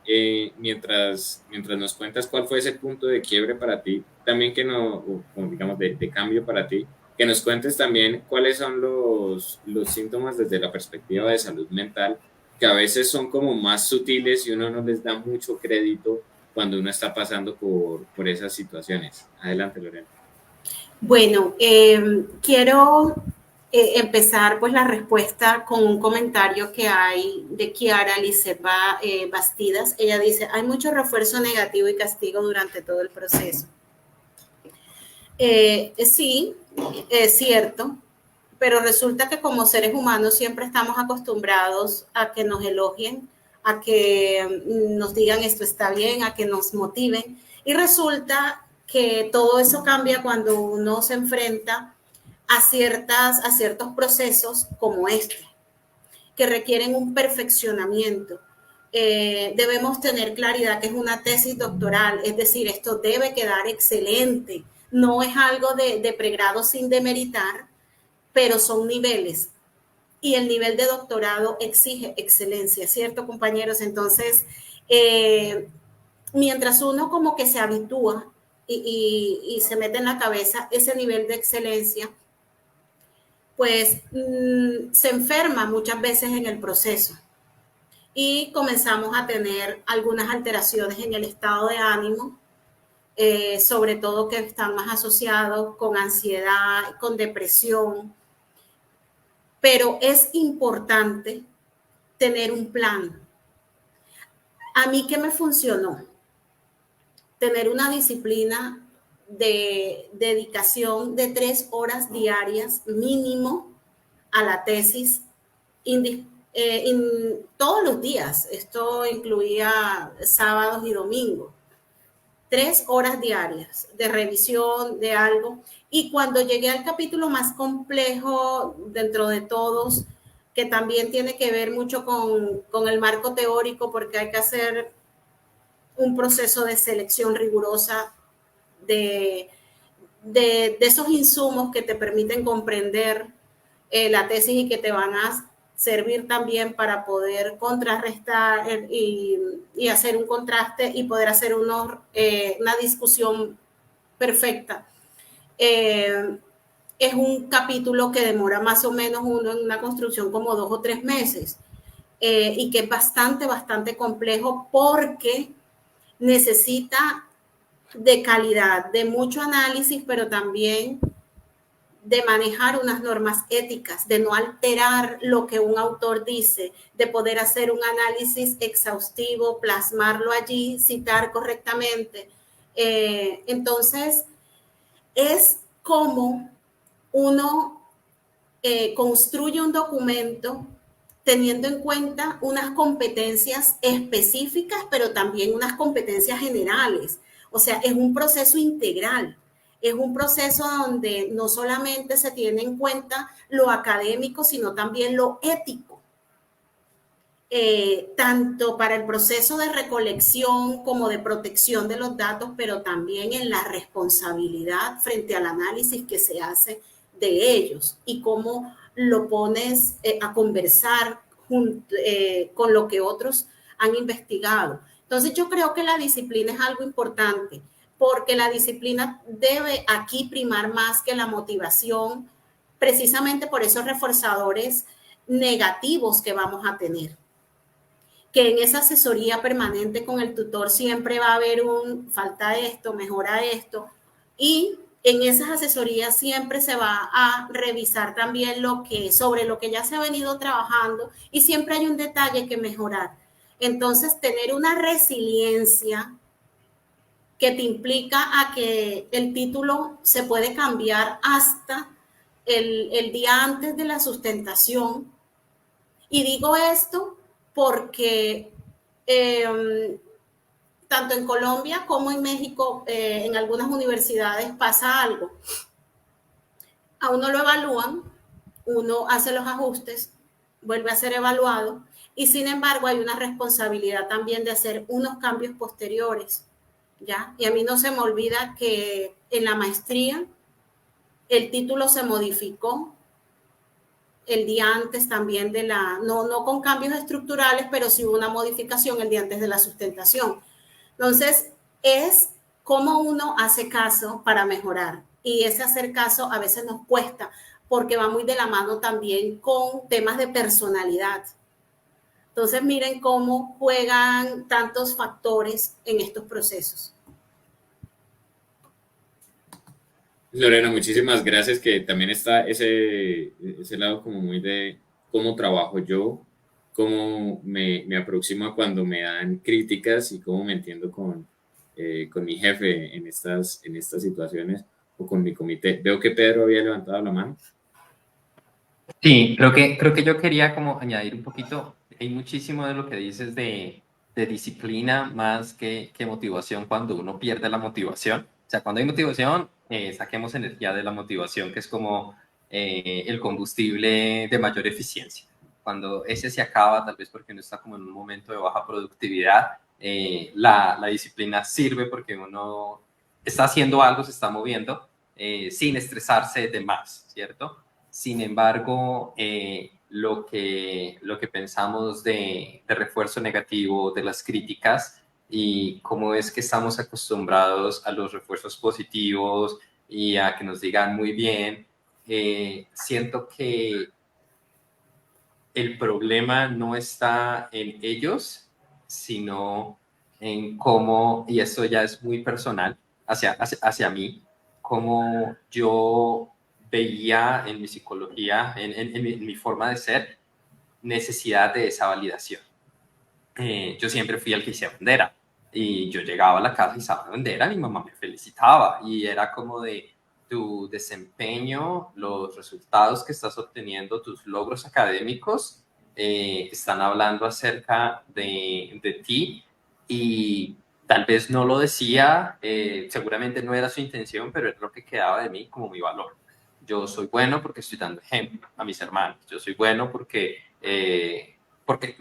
mientras nos cuentas cuál fue ese punto de quiebre para ti, también que no, como digamos, de cambio para ti, que nos cuentes también cuáles son los síntomas desde la perspectiva de salud mental, que a veces son como más sutiles y uno no les da mucho crédito cuando uno está pasando por esas situaciones. Adelante, Lorena. Bueno, quiero empezar pues la respuesta con un comentario que hay de Kiara Licepa Bastidas. Ella dice, hay mucho refuerzo negativo y castigo durante todo el proceso. Sí, es cierto, pero resulta que como seres humanos siempre estamos acostumbrados a que nos elogien, a que nos digan esto está bien, a que nos motiven, y resulta que todo eso cambia cuando uno se enfrenta a ciertos procesos como este, que requieren un perfeccionamiento. Debemos tener claridad que es una tesis doctoral, es decir, esto debe quedar excelente, no es algo de pregrado sin demeritar, pero son niveles, y el nivel de doctorado exige excelencia, ¿cierto, compañeros? Entonces, mientras uno como que se habitúa y se mete en la cabeza ese nivel de excelencia, pues se enferma muchas veces en el proceso y comenzamos a tener algunas alteraciones en el estado de ánimo, sobre todo que están más asociados con ansiedad, con depresión. Pero es importante tener un plan. A mí, ¿qué me funcionó? Tener una disciplina de dedicación de 3 horas diarias mínimo a la tesis todos los días. Esto incluía sábados y domingos. 3 horas diarias de revisión de algo. Y cuando llegué al capítulo más complejo dentro de todos, que también tiene que ver mucho con el marco teórico, porque hay que hacer un proceso de selección rigurosa de esos insumos que te permiten comprender la tesis y que te van a servir también para poder contrarrestar y hacer un contraste y poder hacer una discusión perfecta. Es un capítulo que demora más o menos uno en una construcción como 2 o 3 meses y que es bastante complejo porque necesita de calidad, de mucho análisis, pero también de manejar unas normas éticas, de no alterar lo que un autor dice, de poder hacer un análisis exhaustivo, plasmarlo allí, citar correctamente. Entonces, es como uno construye un documento teniendo en cuenta unas competencias específicas, pero también unas competencias generales. O sea, es un proceso integral. Es un proceso donde no solamente se tiene en cuenta lo académico, sino también lo ético. Tanto para el proceso de recolección como de protección de los datos, pero también en la responsabilidad frente al análisis que se hace de ellos y cómo lo pones a conversar con lo que otros han investigado. Entonces yo creo que la disciplina es algo importante, porque la disciplina debe aquí primar más que la motivación, precisamente por esos reforzadores negativos que vamos a tener. Que en esa asesoría permanente con el tutor siempre va a haber falta esto, mejora esto, y en esas asesorías siempre se va a revisar también sobre lo que ya se ha venido trabajando, y siempre hay un detalle que mejorar. Entonces, tener una resiliencia que te implica a que el título se puede cambiar hasta el día antes de la sustentación. Y digo esto porque tanto en Colombia como en México, en algunas universidades pasa algo. A uno lo evalúan, uno hace los ajustes, vuelve a ser evaluado, y sin embargo hay una responsabilidad también de hacer unos cambios posteriores, ¿ya? Y a mí no se me olvida que en la maestría el título se modificó el día antes también no con cambios estructurales, pero sí hubo una modificación el día antes de la sustentación. Entonces, es cómo uno hace caso para mejorar. Y ese hacer caso a veces nos cuesta, porque va muy de la mano también con temas de personalidad. Entonces, miren cómo juegan tantos factores en estos procesos. Lorena, muchísimas gracias, que también está ese lado como muy de cómo trabajo yo, cómo me aproximo a cuando me dan críticas y cómo me entiendo con mi jefe en estas situaciones o con mi comité. Veo que Pedro había levantado la mano. Sí, creo que yo quería como añadir un poquito, hay muchísimo de lo que dices de disciplina más que motivación cuando uno pierde la motivación. O sea, cuando hay motivación, saquemos energía de la motivación, que es como el combustible de mayor eficiencia. Cuando ese se acaba, tal vez porque uno está como en un momento de baja productividad, la disciplina sirve porque uno está haciendo algo, se está moviendo, sin estresarse de más, ¿cierto? Sin embargo, lo que pensamos de refuerzo negativo, de las críticas, y cómo es que estamos acostumbrados a los refuerzos positivos y a que nos digan muy bien, siento que el problema no está en ellos, sino en cómo, y esto ya es muy personal hacia mí, cómo yo veía en mi psicología, en mi forma de ser, necesidad de esa validación. Yo siempre fui el que hacía bandera, y yo llegaba a la casa y estaba bandera, mi mamá me felicitaba, y era como de tu desempeño, los resultados que estás obteniendo, tus logros académicos, están hablando acerca de ti, y tal vez no lo decía, seguramente no era su intención, pero es lo que quedaba de mí como mi valor. Yo soy bueno porque estoy dando ejemplo a mis hermanos, yo soy bueno porque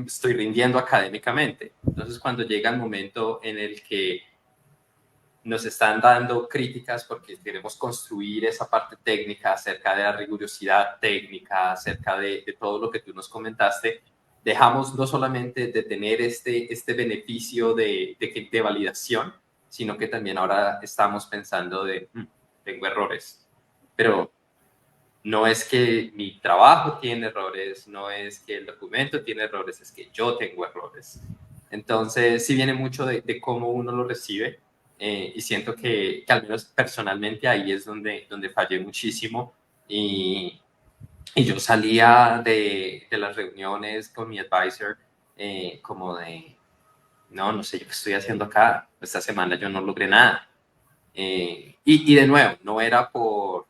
estoy rindiendo académicamente. Entonces, cuando llega el momento en el que nos están dando críticas porque queremos construir esa parte técnica acerca de la rigurosidad técnica, acerca de todo lo que tú nos comentaste, dejamos no solamente de tener este beneficio de validación, sino que también ahora estamos pensando tengo errores, pero no es que mi trabajo tiene errores, no es que el documento tiene errores, es que yo tengo errores. Entonces, sí viene mucho de cómo uno lo recibe. y siento que al menos personalmente ahí es donde fallé muchísimo y yo salía de las reuniones con mi advisor como de, no sé yo qué estoy haciendo acá, esta semana yo no logré nada. Y de nuevo, no era por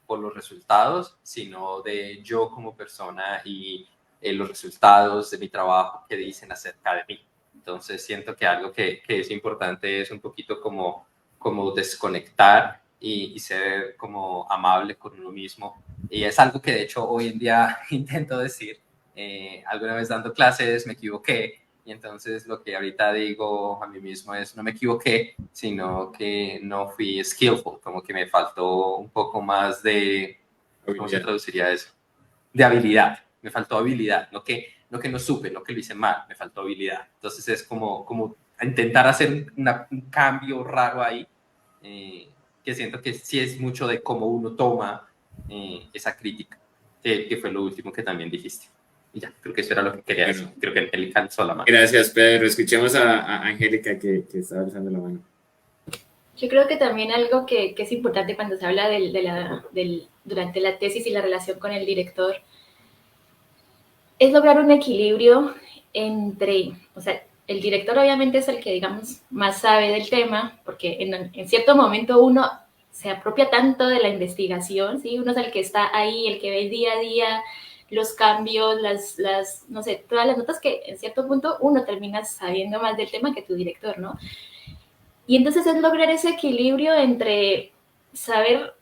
los resultados, sino de yo como persona y los resultados de mi trabajo que dicen acerca de mí. Entonces siento que algo que es importante es un poquito como desconectar y ser como amable con uno mismo. Y es algo que de hecho hoy en día intento decir. Alguna vez dando clases me equivoqué y entonces lo que ahorita digo a mí mismo es no me equivoqué, sino que no fui skillful, como que me faltó un poco más de, ¿cómo se traduciría eso? De habilidad, me faltó habilidad, no que no supe, no que lo hice mal, me faltó habilidad. Entonces es como intentar hacer un cambio raro ahí, que siento que sí es mucho de cómo uno toma esa crítica, que fue lo último que también dijiste. Y ya, creo que eso era lo que quería decir. Creo que Angélica alzó la mano. Gracias, Pedro. Escuchemos a Angélica que estaba alzando la mano. Yo creo que también algo que es importante cuando se habla durante la tesis y la relación con el director es lograr un equilibrio entre, o sea, el director obviamente es el que, digamos, más sabe del tema, porque en cierto momento uno se apropia tanto de la investigación, ¿sí? Uno es el que está ahí, el que ve día a día los cambios, no sé, todas las notas que en cierto punto uno termina sabiendo más del tema que tu director, ¿no? Y entonces es lograr ese equilibrio entre saber,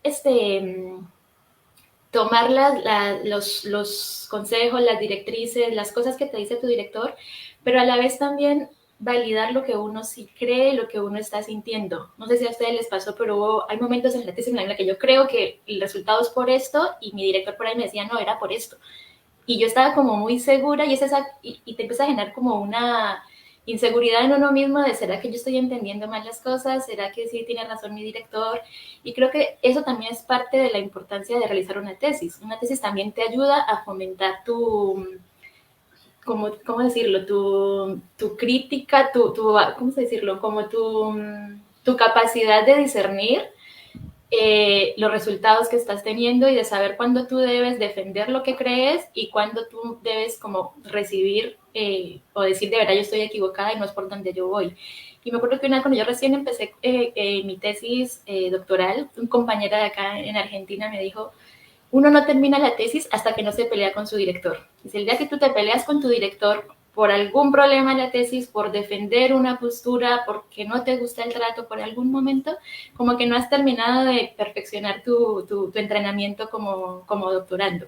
tomar los consejos, las directrices, las cosas que te dice tu director, pero a la vez también validar lo que uno sí cree, lo que uno está sintiendo. No sé si a ustedes les pasó, pero hay momentos en la tesis en la que yo creo que el resultado es por esto y mi director por ahí me decía, no, era por esto. Y yo estaba como muy segura y te empieza a generar como una inseguridad en uno mismo de ¿será que yo estoy entendiendo mal las cosas? ¿Será que sí tiene razón mi director? Y creo que eso también es parte de la importancia de realizar una tesis. Una tesis también te ayuda a fomentar ¿cómo decirlo? Tu crítica, ¿cómo se decirlo? Como tu capacidad de discernir los resultados que estás teniendo y de saber cuándo tú debes defender lo que crees y cuándo tú debes como recibir o decir de verdad yo estoy equivocada y no es por donde yo voy. Y me acuerdo que cuando yo recién empecé mi tesis doctoral, un compañero de acá en Argentina me dijo, uno no termina la tesis hasta que no se pelea con su director. Dice, el día que tú te peleas con tu director por algún problema en la tesis, por defender una postura, porque no te gusta el trato por algún momento, como que no has terminado de perfeccionar tu entrenamiento como doctorando.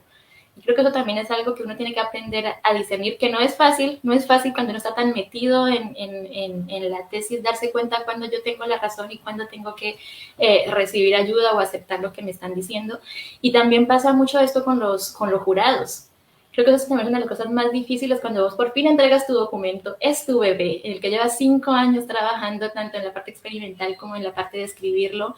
Y creo que eso también es algo que uno tiene que aprender a discernir, que no es fácil cuando uno está tan metido en la tesis darse cuenta cuando yo tengo la razón y cuando tengo que recibir ayuda o aceptar lo que me están diciendo. Y también pasa mucho esto con los jurados. Creo que eso es también una de las cosas más difíciles cuando vos por fin entregas tu documento, es tu bebé, en el que llevas 5 años trabajando tanto en la parte experimental como en la parte de escribirlo.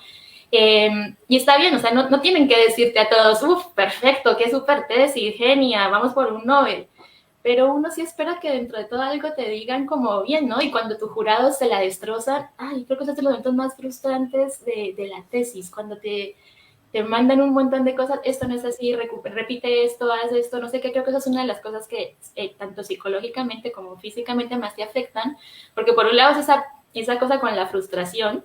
Y está bien, o sea, no tienen que decirte a todos, uff, perfecto, qué súper tesis, genia, vamos por un Nobel. Pero uno sí espera que dentro de todo algo te digan como bien, ¿no? Y cuando tu jurado se la destrozan, ay, creo que esos son los momentos más frustrantes de la tesis, cuando te mandan un montón de cosas, esto no es así, repite esto, haz esto, no sé qué, creo que eso es una de las cosas que tanto psicológicamente como físicamente más te afectan, porque por un lado es esa cosa con la frustración,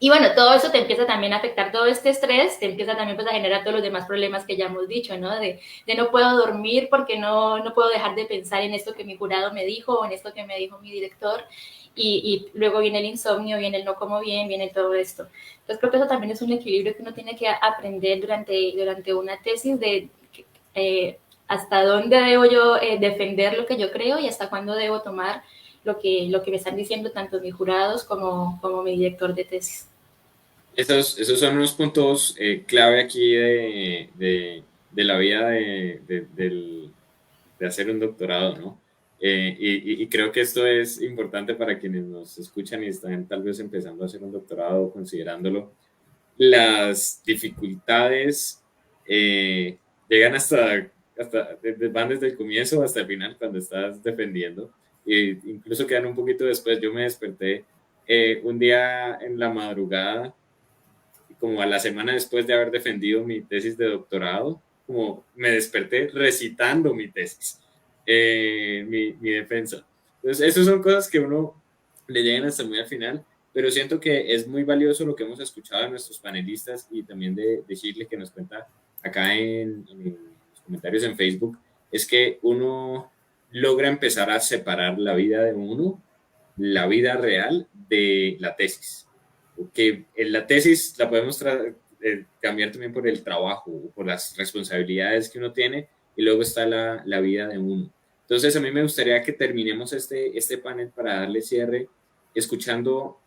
y bueno, todo eso te empieza también a afectar, todo este estrés te empieza también pues, a generar todos los demás problemas que ya hemos dicho, ¿no? De no puedo dormir porque no puedo dejar de pensar en esto que mi jurado me dijo o en esto que me dijo mi director. Y luego viene el insomnio, viene el no como bien, viene todo esto. Entonces creo que eso también es un equilibrio que uno tiene que aprender durante una tesis de hasta dónde debo yo defender lo que yo creo y hasta cuándo debo tomar lo que me están diciendo tanto mis jurados como mi director de tesis. Esos son unos puntos clave aquí de la vida de hacer un doctorado, ¿no? Y creo que esto es importante para quienes nos escuchan y están tal vez empezando a hacer un doctorado o considerándolo. Las dificultades llegan van desde el comienzo hasta el final cuando estás defendiendo, e incluso quedan un poquito después. Yo me desperté un día en la madrugada, como a la semana después de haber defendido mi tesis de doctorado, como me desperté recitando mi tesis, mi defensa. Entonces, esas son cosas que uno le llegan hasta muy al final, pero siento que es muy valioso lo que hemos escuchado de nuestros panelistas y también de Shirley, que nos cuenta acá en los comentarios en Facebook, es que uno logra empezar a separar la vida de uno, la vida real, de la tesis. Que en la tesis la podemos cambiar también por el trabajo, por las responsabilidades que uno tiene, y luego está la vida de uno. Entonces, a mí me gustaría que terminemos este panel para darle cierre, escuchando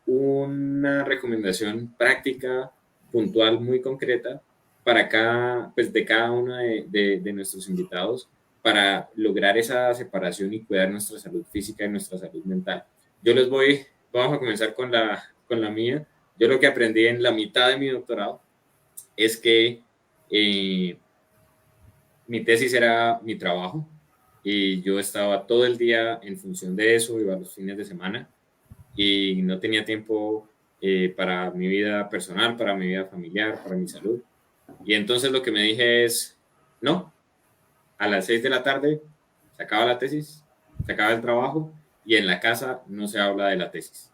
una recomendación práctica, puntual, muy concreta, para pues de cada uno de nuestros invitados, para lograr esa separación y cuidar nuestra salud física y nuestra salud mental. Vamos a comenzar con la mía. Yo lo que aprendí en la mitad de mi doctorado es que mi tesis era mi trabajo y yo estaba todo el día en función de eso, iba a los fines de semana y no tenía tiempo para mi vida personal, para mi vida familiar, para mi salud. Y entonces lo que me dije es, no, a las 6 de la tarde se acaba la tesis, se acaba el trabajo y en la casa no se habla de la tesis.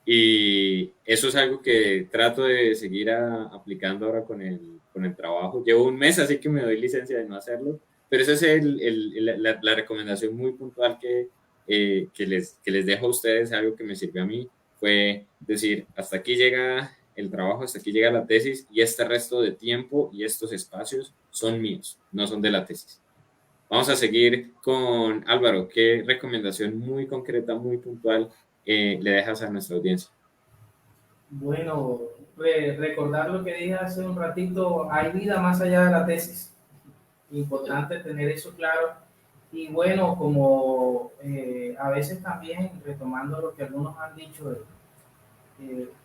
Y eso es algo que trato de seguir aplicando ahora con el trabajo. Llevo un mes, así que me doy licencia de no hacerlo, pero esa es la recomendación muy puntual que les dejo a ustedes, algo que me sirvió a mí, fue decir, hasta aquí llega el trabajo, hasta aquí llega la tesis y este resto de tiempo y estos espacios son míos, no son de la tesis. Vamos a seguir con Álvaro. ¿Qué recomendación muy concreta, muy puntual le dejas a nuestra audiencia? Bueno, recordar lo que dije hace un ratito, hay vida más allá de la tesis. Importante tener eso claro. Y bueno, como a veces también, retomando lo que algunos han dicho,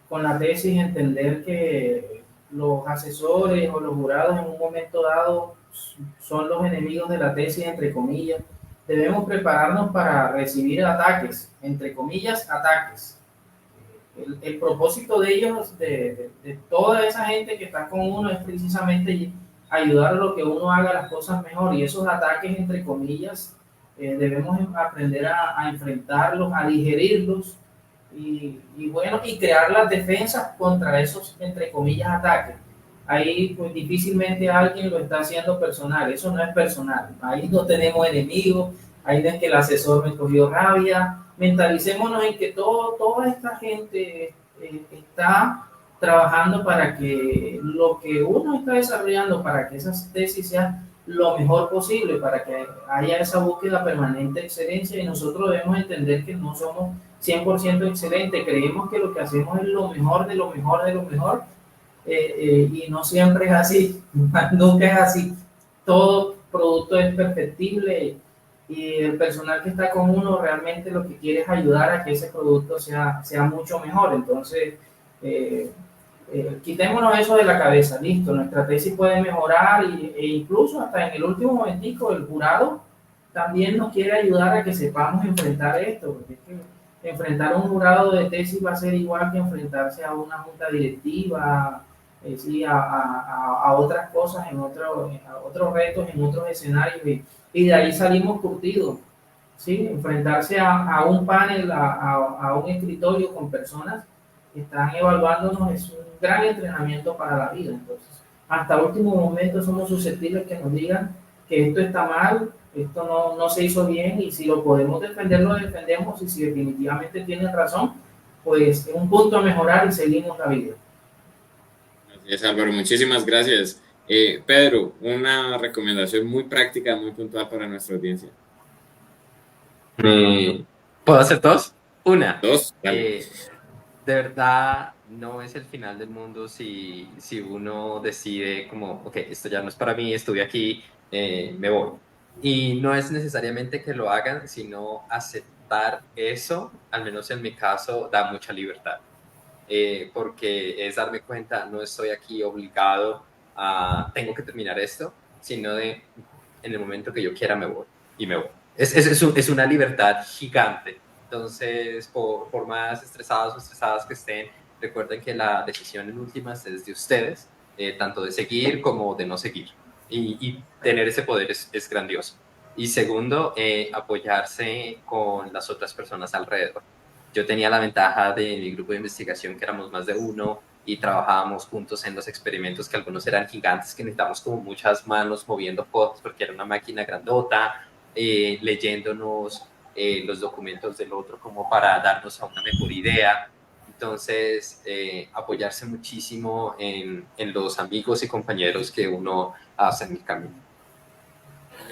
con la tesis entender que los asesores o los jurados en un momento dado son los enemigos de la tesis, entre comillas. Debemos prepararnos para recibir ataques, entre comillas, ataques. El propósito de ellos, de toda esa gente que está con uno, es precisamente ayudar a lo que uno haga las cosas mejor. Y esos ataques, entre comillas, debemos aprender a enfrentarlos, a digerirlos y bueno, y crear las defensas contra esos, entre comillas, ataques. Ahí pues difícilmente alguien lo está haciendo personal, eso no es personal, ahí no tenemos enemigos, ahí no es que el asesor me cogió rabia, mentalicémonos en que toda esta gente está trabajando para que lo que uno está desarrollando, para que esas tesis sean lo mejor posible, para que haya esa búsqueda permanente de excelencia, y nosotros debemos entender que no somos 100% excelentes, creemos que lo que hacemos es lo mejor de lo mejor de lo mejor, y no siempre es así, nunca es así. Todo producto es perfectible y el personal que está con uno realmente lo que quiere es ayudar a que ese producto sea mucho mejor. Entonces, quitémonos eso de la cabeza, listo, nuestra tesis puede mejorar e incluso hasta en el último momentico el jurado también nos quiere ayudar a que sepamos enfrentar esto, porque es que enfrentar un jurado de tesis va a ser igual que enfrentarse a una junta directiva, sí, a otras cosas, a otros retos, en otros escenarios, y de ahí salimos curtidos, ¿sí? Enfrentarse a un panel, a un escritorio con personas que están evaluándonos es un gran entrenamiento para la vida. Entonces, hasta el último momento somos susceptibles que nos digan que esto está mal, esto no se hizo bien, y si lo podemos defender, lo defendemos, y si definitivamente tienen razón, pues es un punto a mejorar y seguimos la vida. Gracias, Álvaro, muchísimas gracias. Pedro, una recomendación muy práctica, muy puntual para nuestra audiencia. ¿Puedo hacer dos? Una. Dos, dale. De verdad, no es el final del mundo si uno decide como, ok, esto ya no es para mí, estuve aquí, me voy. Y no es necesariamente que lo hagan, sino aceptar eso, al menos en mi caso, da mucha libertad. Porque es darme cuenta, no estoy aquí obligado a, tengo que terminar esto, sino en el momento que yo quiera me voy, y me voy. Es una libertad gigante, Entonces, por más estresados o estresadas que estén, recuerden que la decisión en últimas es de ustedes, tanto de seguir como de no seguir. Y tener ese poder es grandioso. Y segundo, apoyarse con las otras personas alrededor. Yo tenía la ventaja de mi grupo de investigación, que éramos más de uno, y trabajábamos juntos en los experimentos, que algunos eran gigantes, que necesitábamos como muchas manos moviendo cosas, porque era una máquina grandota, leyéndonos los documentos del otro como para darnos a una mejor idea. Entonces, apoyarse muchísimo en los amigos y compañeros que uno hace en el camino.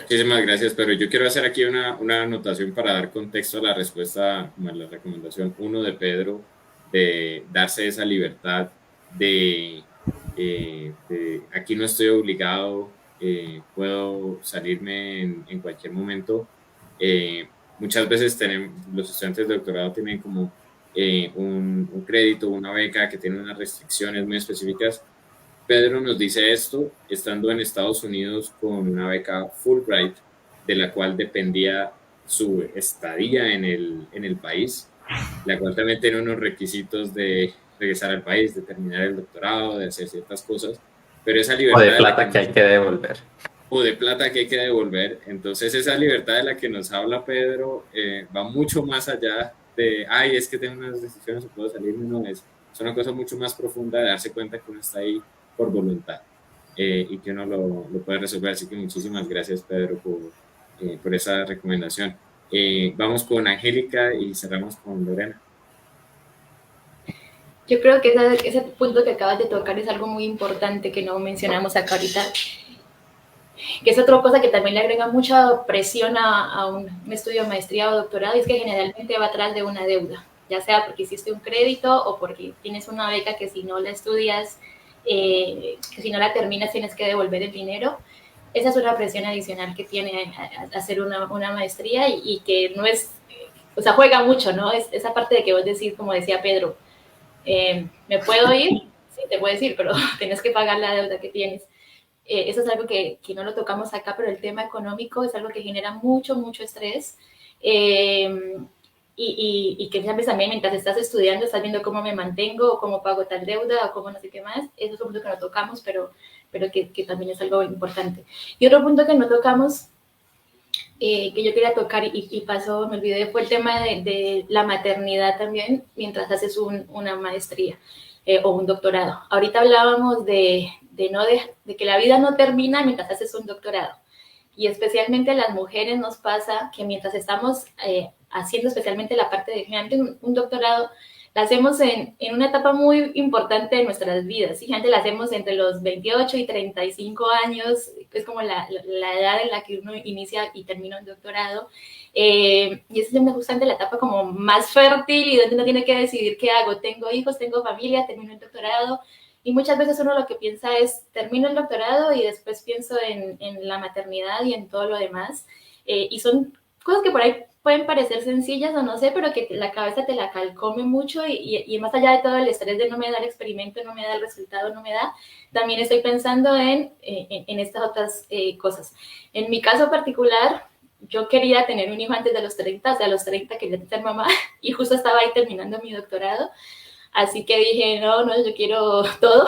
Muchísimas gracias, pero yo quiero hacer aquí una anotación para dar contexto a la respuesta, a la recomendación 1 de Pedro, de darse esa libertad de aquí no estoy obligado, puedo salirme en cualquier momento. Muchas veces los estudiantes de doctorado tienen como un crédito, una beca que tiene unas restricciones muy específicas. Pedro nos dice esto estando en Estados Unidos con una beca Fulbright, de la cual dependía su estadía en el país, la cual también tiene unos requisitos de regresar al país, de terminar el doctorado, de hacer ciertas cosas, pero esa libertad... O de plata que hay que devolver. O de plata que hay que devolver. Entonces esa libertad de la que nos habla Pedro va mucho más allá de, ay, es que tengo unas decisiones o puedo salirme, no, es una cosa mucho más profunda de darse cuenta que uno está ahí por voluntad y que uno lo puede resolver. Así que muchísimas gracias, Pedro, por esa recomendación. Vamos con Angélica y cerramos con Lorena. Yo creo que ese punto que acabas de tocar es algo muy importante que no mencionamos acá ahorita, que es otra cosa que también le agrega mucha presión a un estudio de maestría o doctorado, y es que generalmente va atrás de una deuda, ya sea porque hiciste un crédito o porque tienes una beca que si no la estudias, que si no la terminas tienes que devolver el dinero. Esa es una presión adicional que tiene a hacer una maestría y que no es, o sea, juega mucho, ¿no? Es esa parte de que vos decís, como decía Pedro, ¿me puedo ir? Sí, te puedes ir, pero tienes que pagar la deuda que tienes. Eso es algo que no lo tocamos acá, pero el tema económico es algo que genera mucho estrés. Y que sabes también mientras estás estudiando, estás viendo cómo me mantengo, o cómo pago tal deuda, o cómo no sé qué más. Eso es un punto que no tocamos, pero que también es algo importante. Y otro punto que no tocamos, que yo quería tocar y pasó, me olvidé, fue el tema de la maternidad también, mientras haces una maestría o un doctorado. Ahorita hablábamos de que la vida no termina mientras haces un doctorado. Y especialmente a las mujeres nos pasa que mientras estamos haciendo especialmente la parte de un doctorado, la hacemos en una etapa muy importante de nuestras vidas. ¿Sí? La hacemos entre los 28 y 35 años, es como la edad en la que uno inicia y termina un doctorado. Y esa es justamente la etapa como más fértil y donde uno tiene que decidir qué hago. Tengo hijos, tengo familia, termino el doctorado. Y muchas veces uno lo que piensa es, termino el doctorado y después pienso en la maternidad y en todo lo demás. Y son cosas que por ahí pueden parecer sencillas o no sé, pero que la cabeza te la calcome mucho y más allá de todo el estrés de no me da el experimento, no me da el resultado, no me da, también estoy pensando en estas otras cosas. En mi caso particular, yo quería tener un hijo antes de los 30, o sea, a los 30 quería ser mamá y justo estaba ahí terminando mi doctorado. Así que dije, no, yo quiero todo.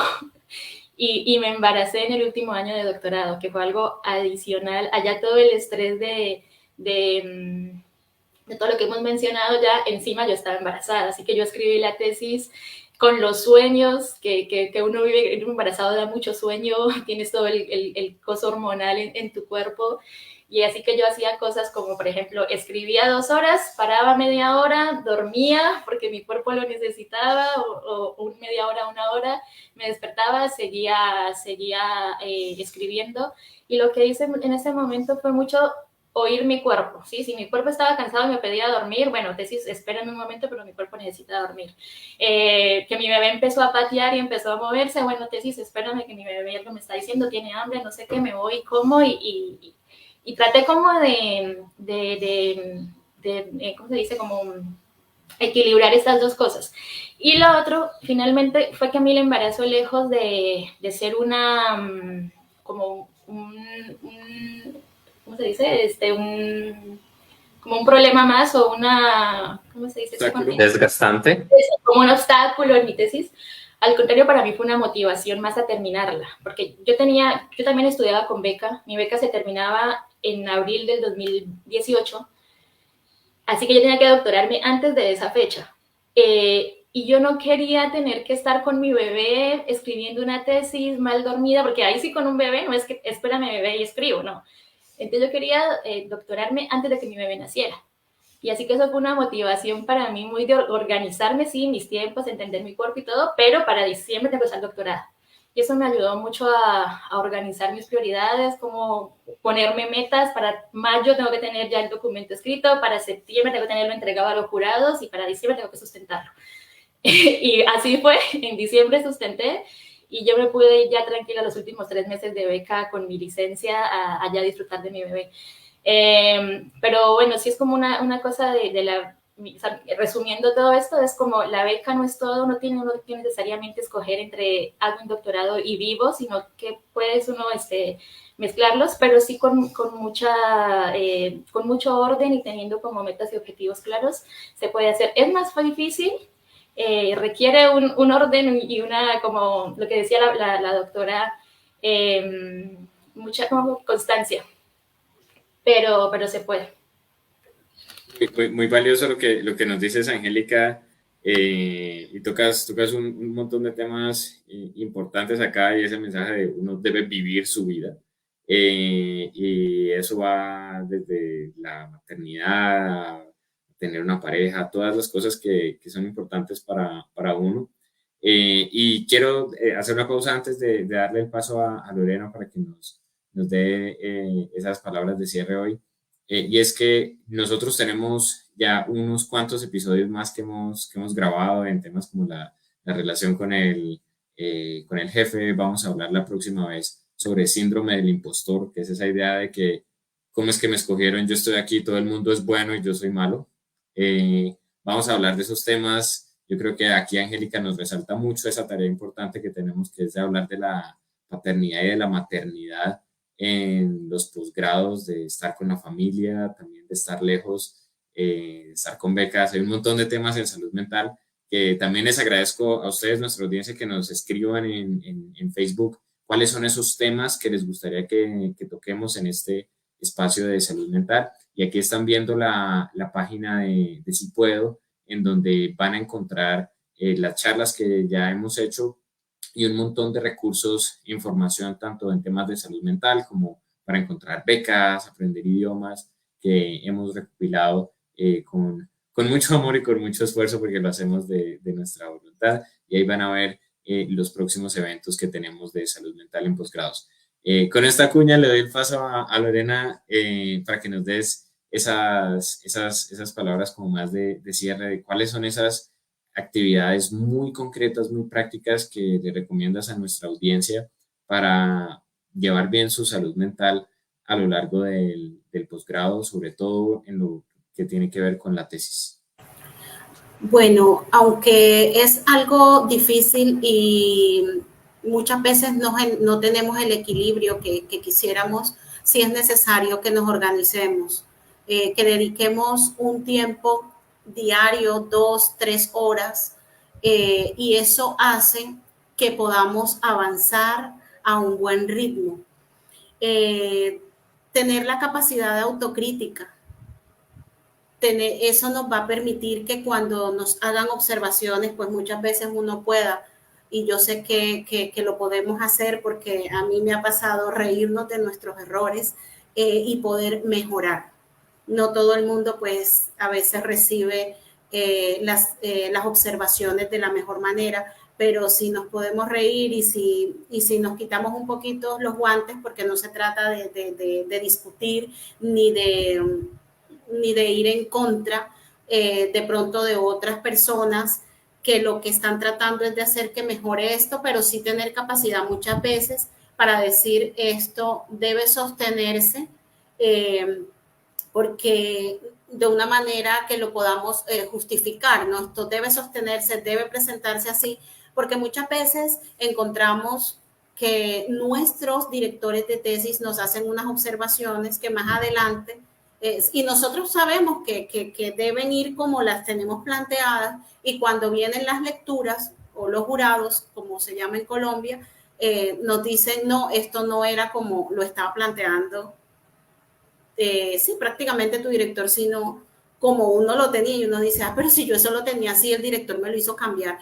Y me embaracé en el último año de doctorado, que fue algo adicional. Allá todo el estrés de todo lo que hemos mencionado, ya encima yo estaba embarazada. Así que yo escribí la tesis con los sueños, que uno vive embarazado, da mucho sueño, tienes todo el coso hormonal en tu cuerpo. Y así que yo hacía cosas como, por ejemplo, escribía 2 horas, paraba media hora, dormía porque mi cuerpo lo necesitaba, o media hora, 1 hora, me despertaba, seguía escribiendo. Y lo que hice en ese momento fue mucho oír mi cuerpo, ¿sí? Si mi cuerpo estaba cansado y me pedía dormir, bueno, tesis, espérame un momento, pero mi cuerpo necesita dormir. Que mi bebé empezó a patear y empezó a moverse, bueno, tesis, espérame que mi bebé algo me está diciendo, tiene hambre, no sé qué, me voy, como y traté como ¿cómo se dice? Como equilibrar estas dos cosas. Y lo otro, finalmente, fue que a mí el embarazo, lejos de ser como ¿cómo se dice? como un problema más o una, ¿cómo se dice? Desgastante. Como un obstáculo en mi tesis. Al contrario, para mí fue una motivación más a terminarla, porque yo también estudiaba con beca, mi beca se terminaba en abril del 2018, así que yo tenía que doctorarme antes de esa fecha. Y yo no quería tener que estar con mi bebé escribiendo una tesis mal dormida, porque ahí sí con un bebé no es que espérame bebé y escribo, no. Entonces yo quería doctorarme antes de que mi bebé naciera. Y así que eso fue una motivación para mí muy de organizarme, sí, mis tiempos, entender mi cuerpo y todo, pero para diciembre de empezar el doctorado. Y eso me ayudó mucho a organizar mis prioridades, como ponerme metas. Para mayo tengo que tener ya el documento escrito, para septiembre tengo que tenerlo entregado a los jurados y para diciembre tengo que sustentarlo. Y así fue, en diciembre sustenté y yo me pude ir ya tranquila los últimos 3 meses de beca con mi licencia a ya disfrutar de mi bebé. Pero bueno, sí es como una cosa o sea, resumiendo todo esto, es como la beca no es todo, no tiene uno que necesariamente escoger entre hago un doctorado y vivo, sino que puedes uno mezclarlos, pero sí con mucho orden y teniendo como metas y objetivos claros, se puede hacer. Es más difícil, requiere un orden y una, como lo que decía la doctora, mucha como constancia, pero se puede. Muy valioso lo que nos dices, Angélica, y tocas un montón de temas importantes acá, y ese mensaje de uno debe vivir su vida, y eso va desde la maternidad, a tener una pareja, todas las cosas que son importantes para uno. Y quiero hacer una pausa antes de darle el paso a Lorena para que nos dé esas palabras de cierre hoy. Y es que nosotros tenemos ya unos cuantos episodios más que hemos grabado en temas como la relación con el jefe. Vamos a hablar la próxima vez sobre síndrome del impostor, que es esa idea de que cómo es que me escogieron, yo estoy aquí, todo el mundo es bueno y yo soy malo. Vamos a hablar de esos temas. Yo creo que aquí Angélica nos resalta mucho esa tarea importante que tenemos, que es de hablar de la paternidad y de la maternidad en los posgrados, de estar con la familia, también de estar lejos, de estar con becas. Hay un montón de temas en salud mental que también les agradezco a ustedes, nuestra audiencia, que nos escriban en Facebook cuáles son esos temas que les gustaría que toquemos en este espacio de salud mental. Y aquí están viendo la página de Si Puedo, en donde van a encontrar las charlas que ya hemos hecho y un montón de recursos, información tanto en temas de salud mental como para encontrar becas, aprender idiomas, que hemos recopilado con mucho amor y con mucho esfuerzo, porque lo hacemos de nuestra voluntad. Y ahí van a ver los próximos eventos que tenemos de salud mental en posgrados. Con esta cuña le doy el paso a Lorena para que nos des esas palabras como más de cierre de cuáles son esas actividades muy concretas, muy prácticas que le recomiendas a nuestra audiencia para llevar bien su salud mental a lo largo del posgrado, sobre todo en lo que tiene que ver con la tesis. Bueno, aunque es algo difícil y muchas veces no tenemos el equilibrio que quisiéramos, sí es necesario que nos organicemos, que dediquemos un tiempo diario, 2, 3 horas, y eso hace que podamos avanzar a un buen ritmo. Tener la capacidad de autocrítica. Eso nos va a permitir que cuando nos hagan observaciones, pues muchas veces uno pueda, y yo sé que lo podemos hacer porque a mí me ha pasado reírnos de nuestros errores y poder mejorar. No todo el mundo pues a veces recibe las observaciones de la mejor manera, pero si nos podemos reír y si nos quitamos un poquito los guantes, porque no se trata de discutir ni de ir en contra de pronto de otras personas que lo que están tratando es de hacer que mejore esto, pero sí tener capacidad muchas veces para decir esto debe sostenerse, porque de una manera que lo podamos justificar, ¿no? Esto debe sostenerse, debe presentarse así, porque muchas veces encontramos que nuestros directores de tesis nos hacen unas observaciones que más adelante Y nosotros sabemos que deben ir como las tenemos planteadas, y cuando vienen las lecturas o los jurados, como se llama en Colombia, nos dicen, no, esto no era como lo estaba planteando, sí, prácticamente tu director, sino como uno lo tenía, y uno dice, pero si yo eso lo tenía así, el director me lo hizo cambiar.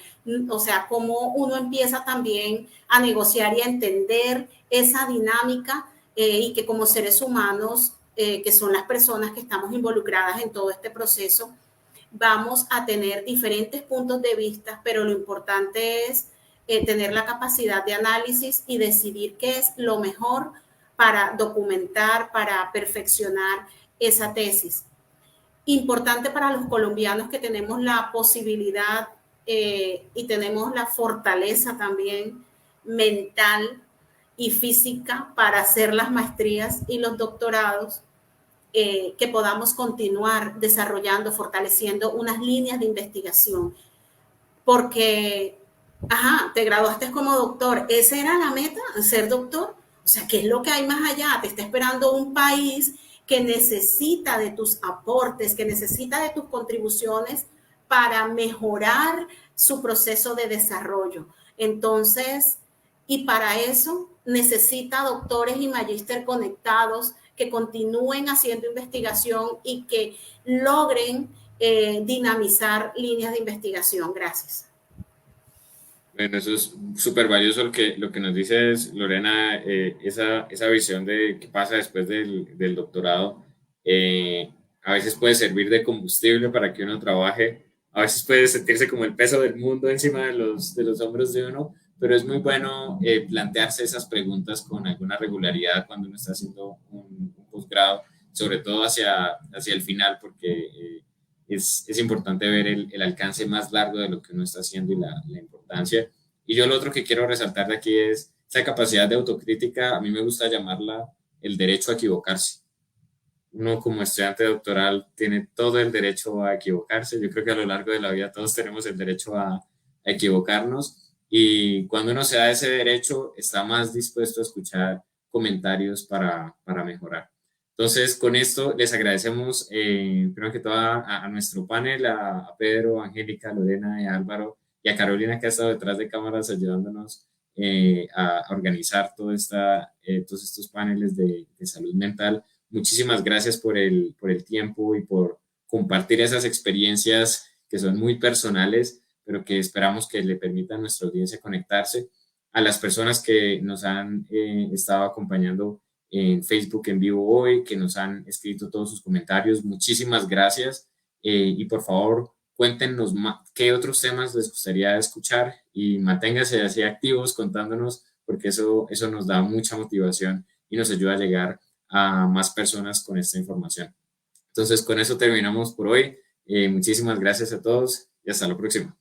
O sea, como uno empieza también a negociar y a entender esa dinámica, y que como seres humanos, que son las personas que estamos involucradas en todo este proceso, vamos a tener diferentes puntos de vista, pero lo importante es tener la capacidad de análisis y decidir qué es lo mejor para documentar, para perfeccionar esa tesis. Importante para los colombianos que tenemos la posibilidad y tenemos la fortaleza también mental y física para hacer las maestrías y los doctorados, que podamos continuar desarrollando, fortaleciendo unas líneas de investigación. Porque, te graduaste como doctor, ¿esa era la meta, ser doctor? O sea, ¿qué es lo que hay más allá? Te está esperando un país que necesita de tus aportes, que necesita de tus contribuciones para mejorar su proceso de desarrollo. Entonces, y para eso necesita doctores y magíster conectados que continúen haciendo investigación y que logren dinamizar líneas de investigación. Gracias. Bueno, eso es súper valioso lo que nos dices, Lorena, esa visión de qué pasa después del doctorado. A veces puede servir de combustible para que uno trabaje, a veces puede sentirse como el peso del mundo encima de los hombros de uno, pero es muy bueno plantearse esas preguntas con alguna regularidad cuando uno está haciendo un posgrado, sobre todo hacia el final, porque es importante ver el alcance más largo de lo que uno está haciendo y la importancia. Y yo lo otro que quiero resaltar de aquí es esa capacidad de autocrítica. A mí me gusta llamarla el derecho a equivocarse. Uno como estudiante doctoral tiene todo el derecho a equivocarse. Yo creo que a lo largo de la vida todos tenemos el derecho a equivocarnos, y cuando uno se da ese derecho está más dispuesto a escuchar comentarios para mejorar. Entonces, con esto les agradecemos, primero que todo, a nuestro panel, a Pedro, a Angélica, a Lorena y a Álvaro, y a Carolina, que ha estado detrás de cámaras ayudándonos a organizar todos estos paneles de salud mental. Muchísimas gracias por el tiempo y por compartir esas experiencias que son muy personales, pero que esperamos que le permitan a nuestra audiencia conectarse. A las personas que nos han estado acompañando en Facebook en vivo hoy, que nos han escrito todos sus comentarios, muchísimas gracias, y por favor cuéntenos qué otros temas les gustaría escuchar, y manténganse así activos contándonos, porque eso nos da mucha motivación y nos ayuda a llegar a más personas con esta información. Entonces, con eso terminamos por hoy. Muchísimas gracias a todos y hasta la próxima.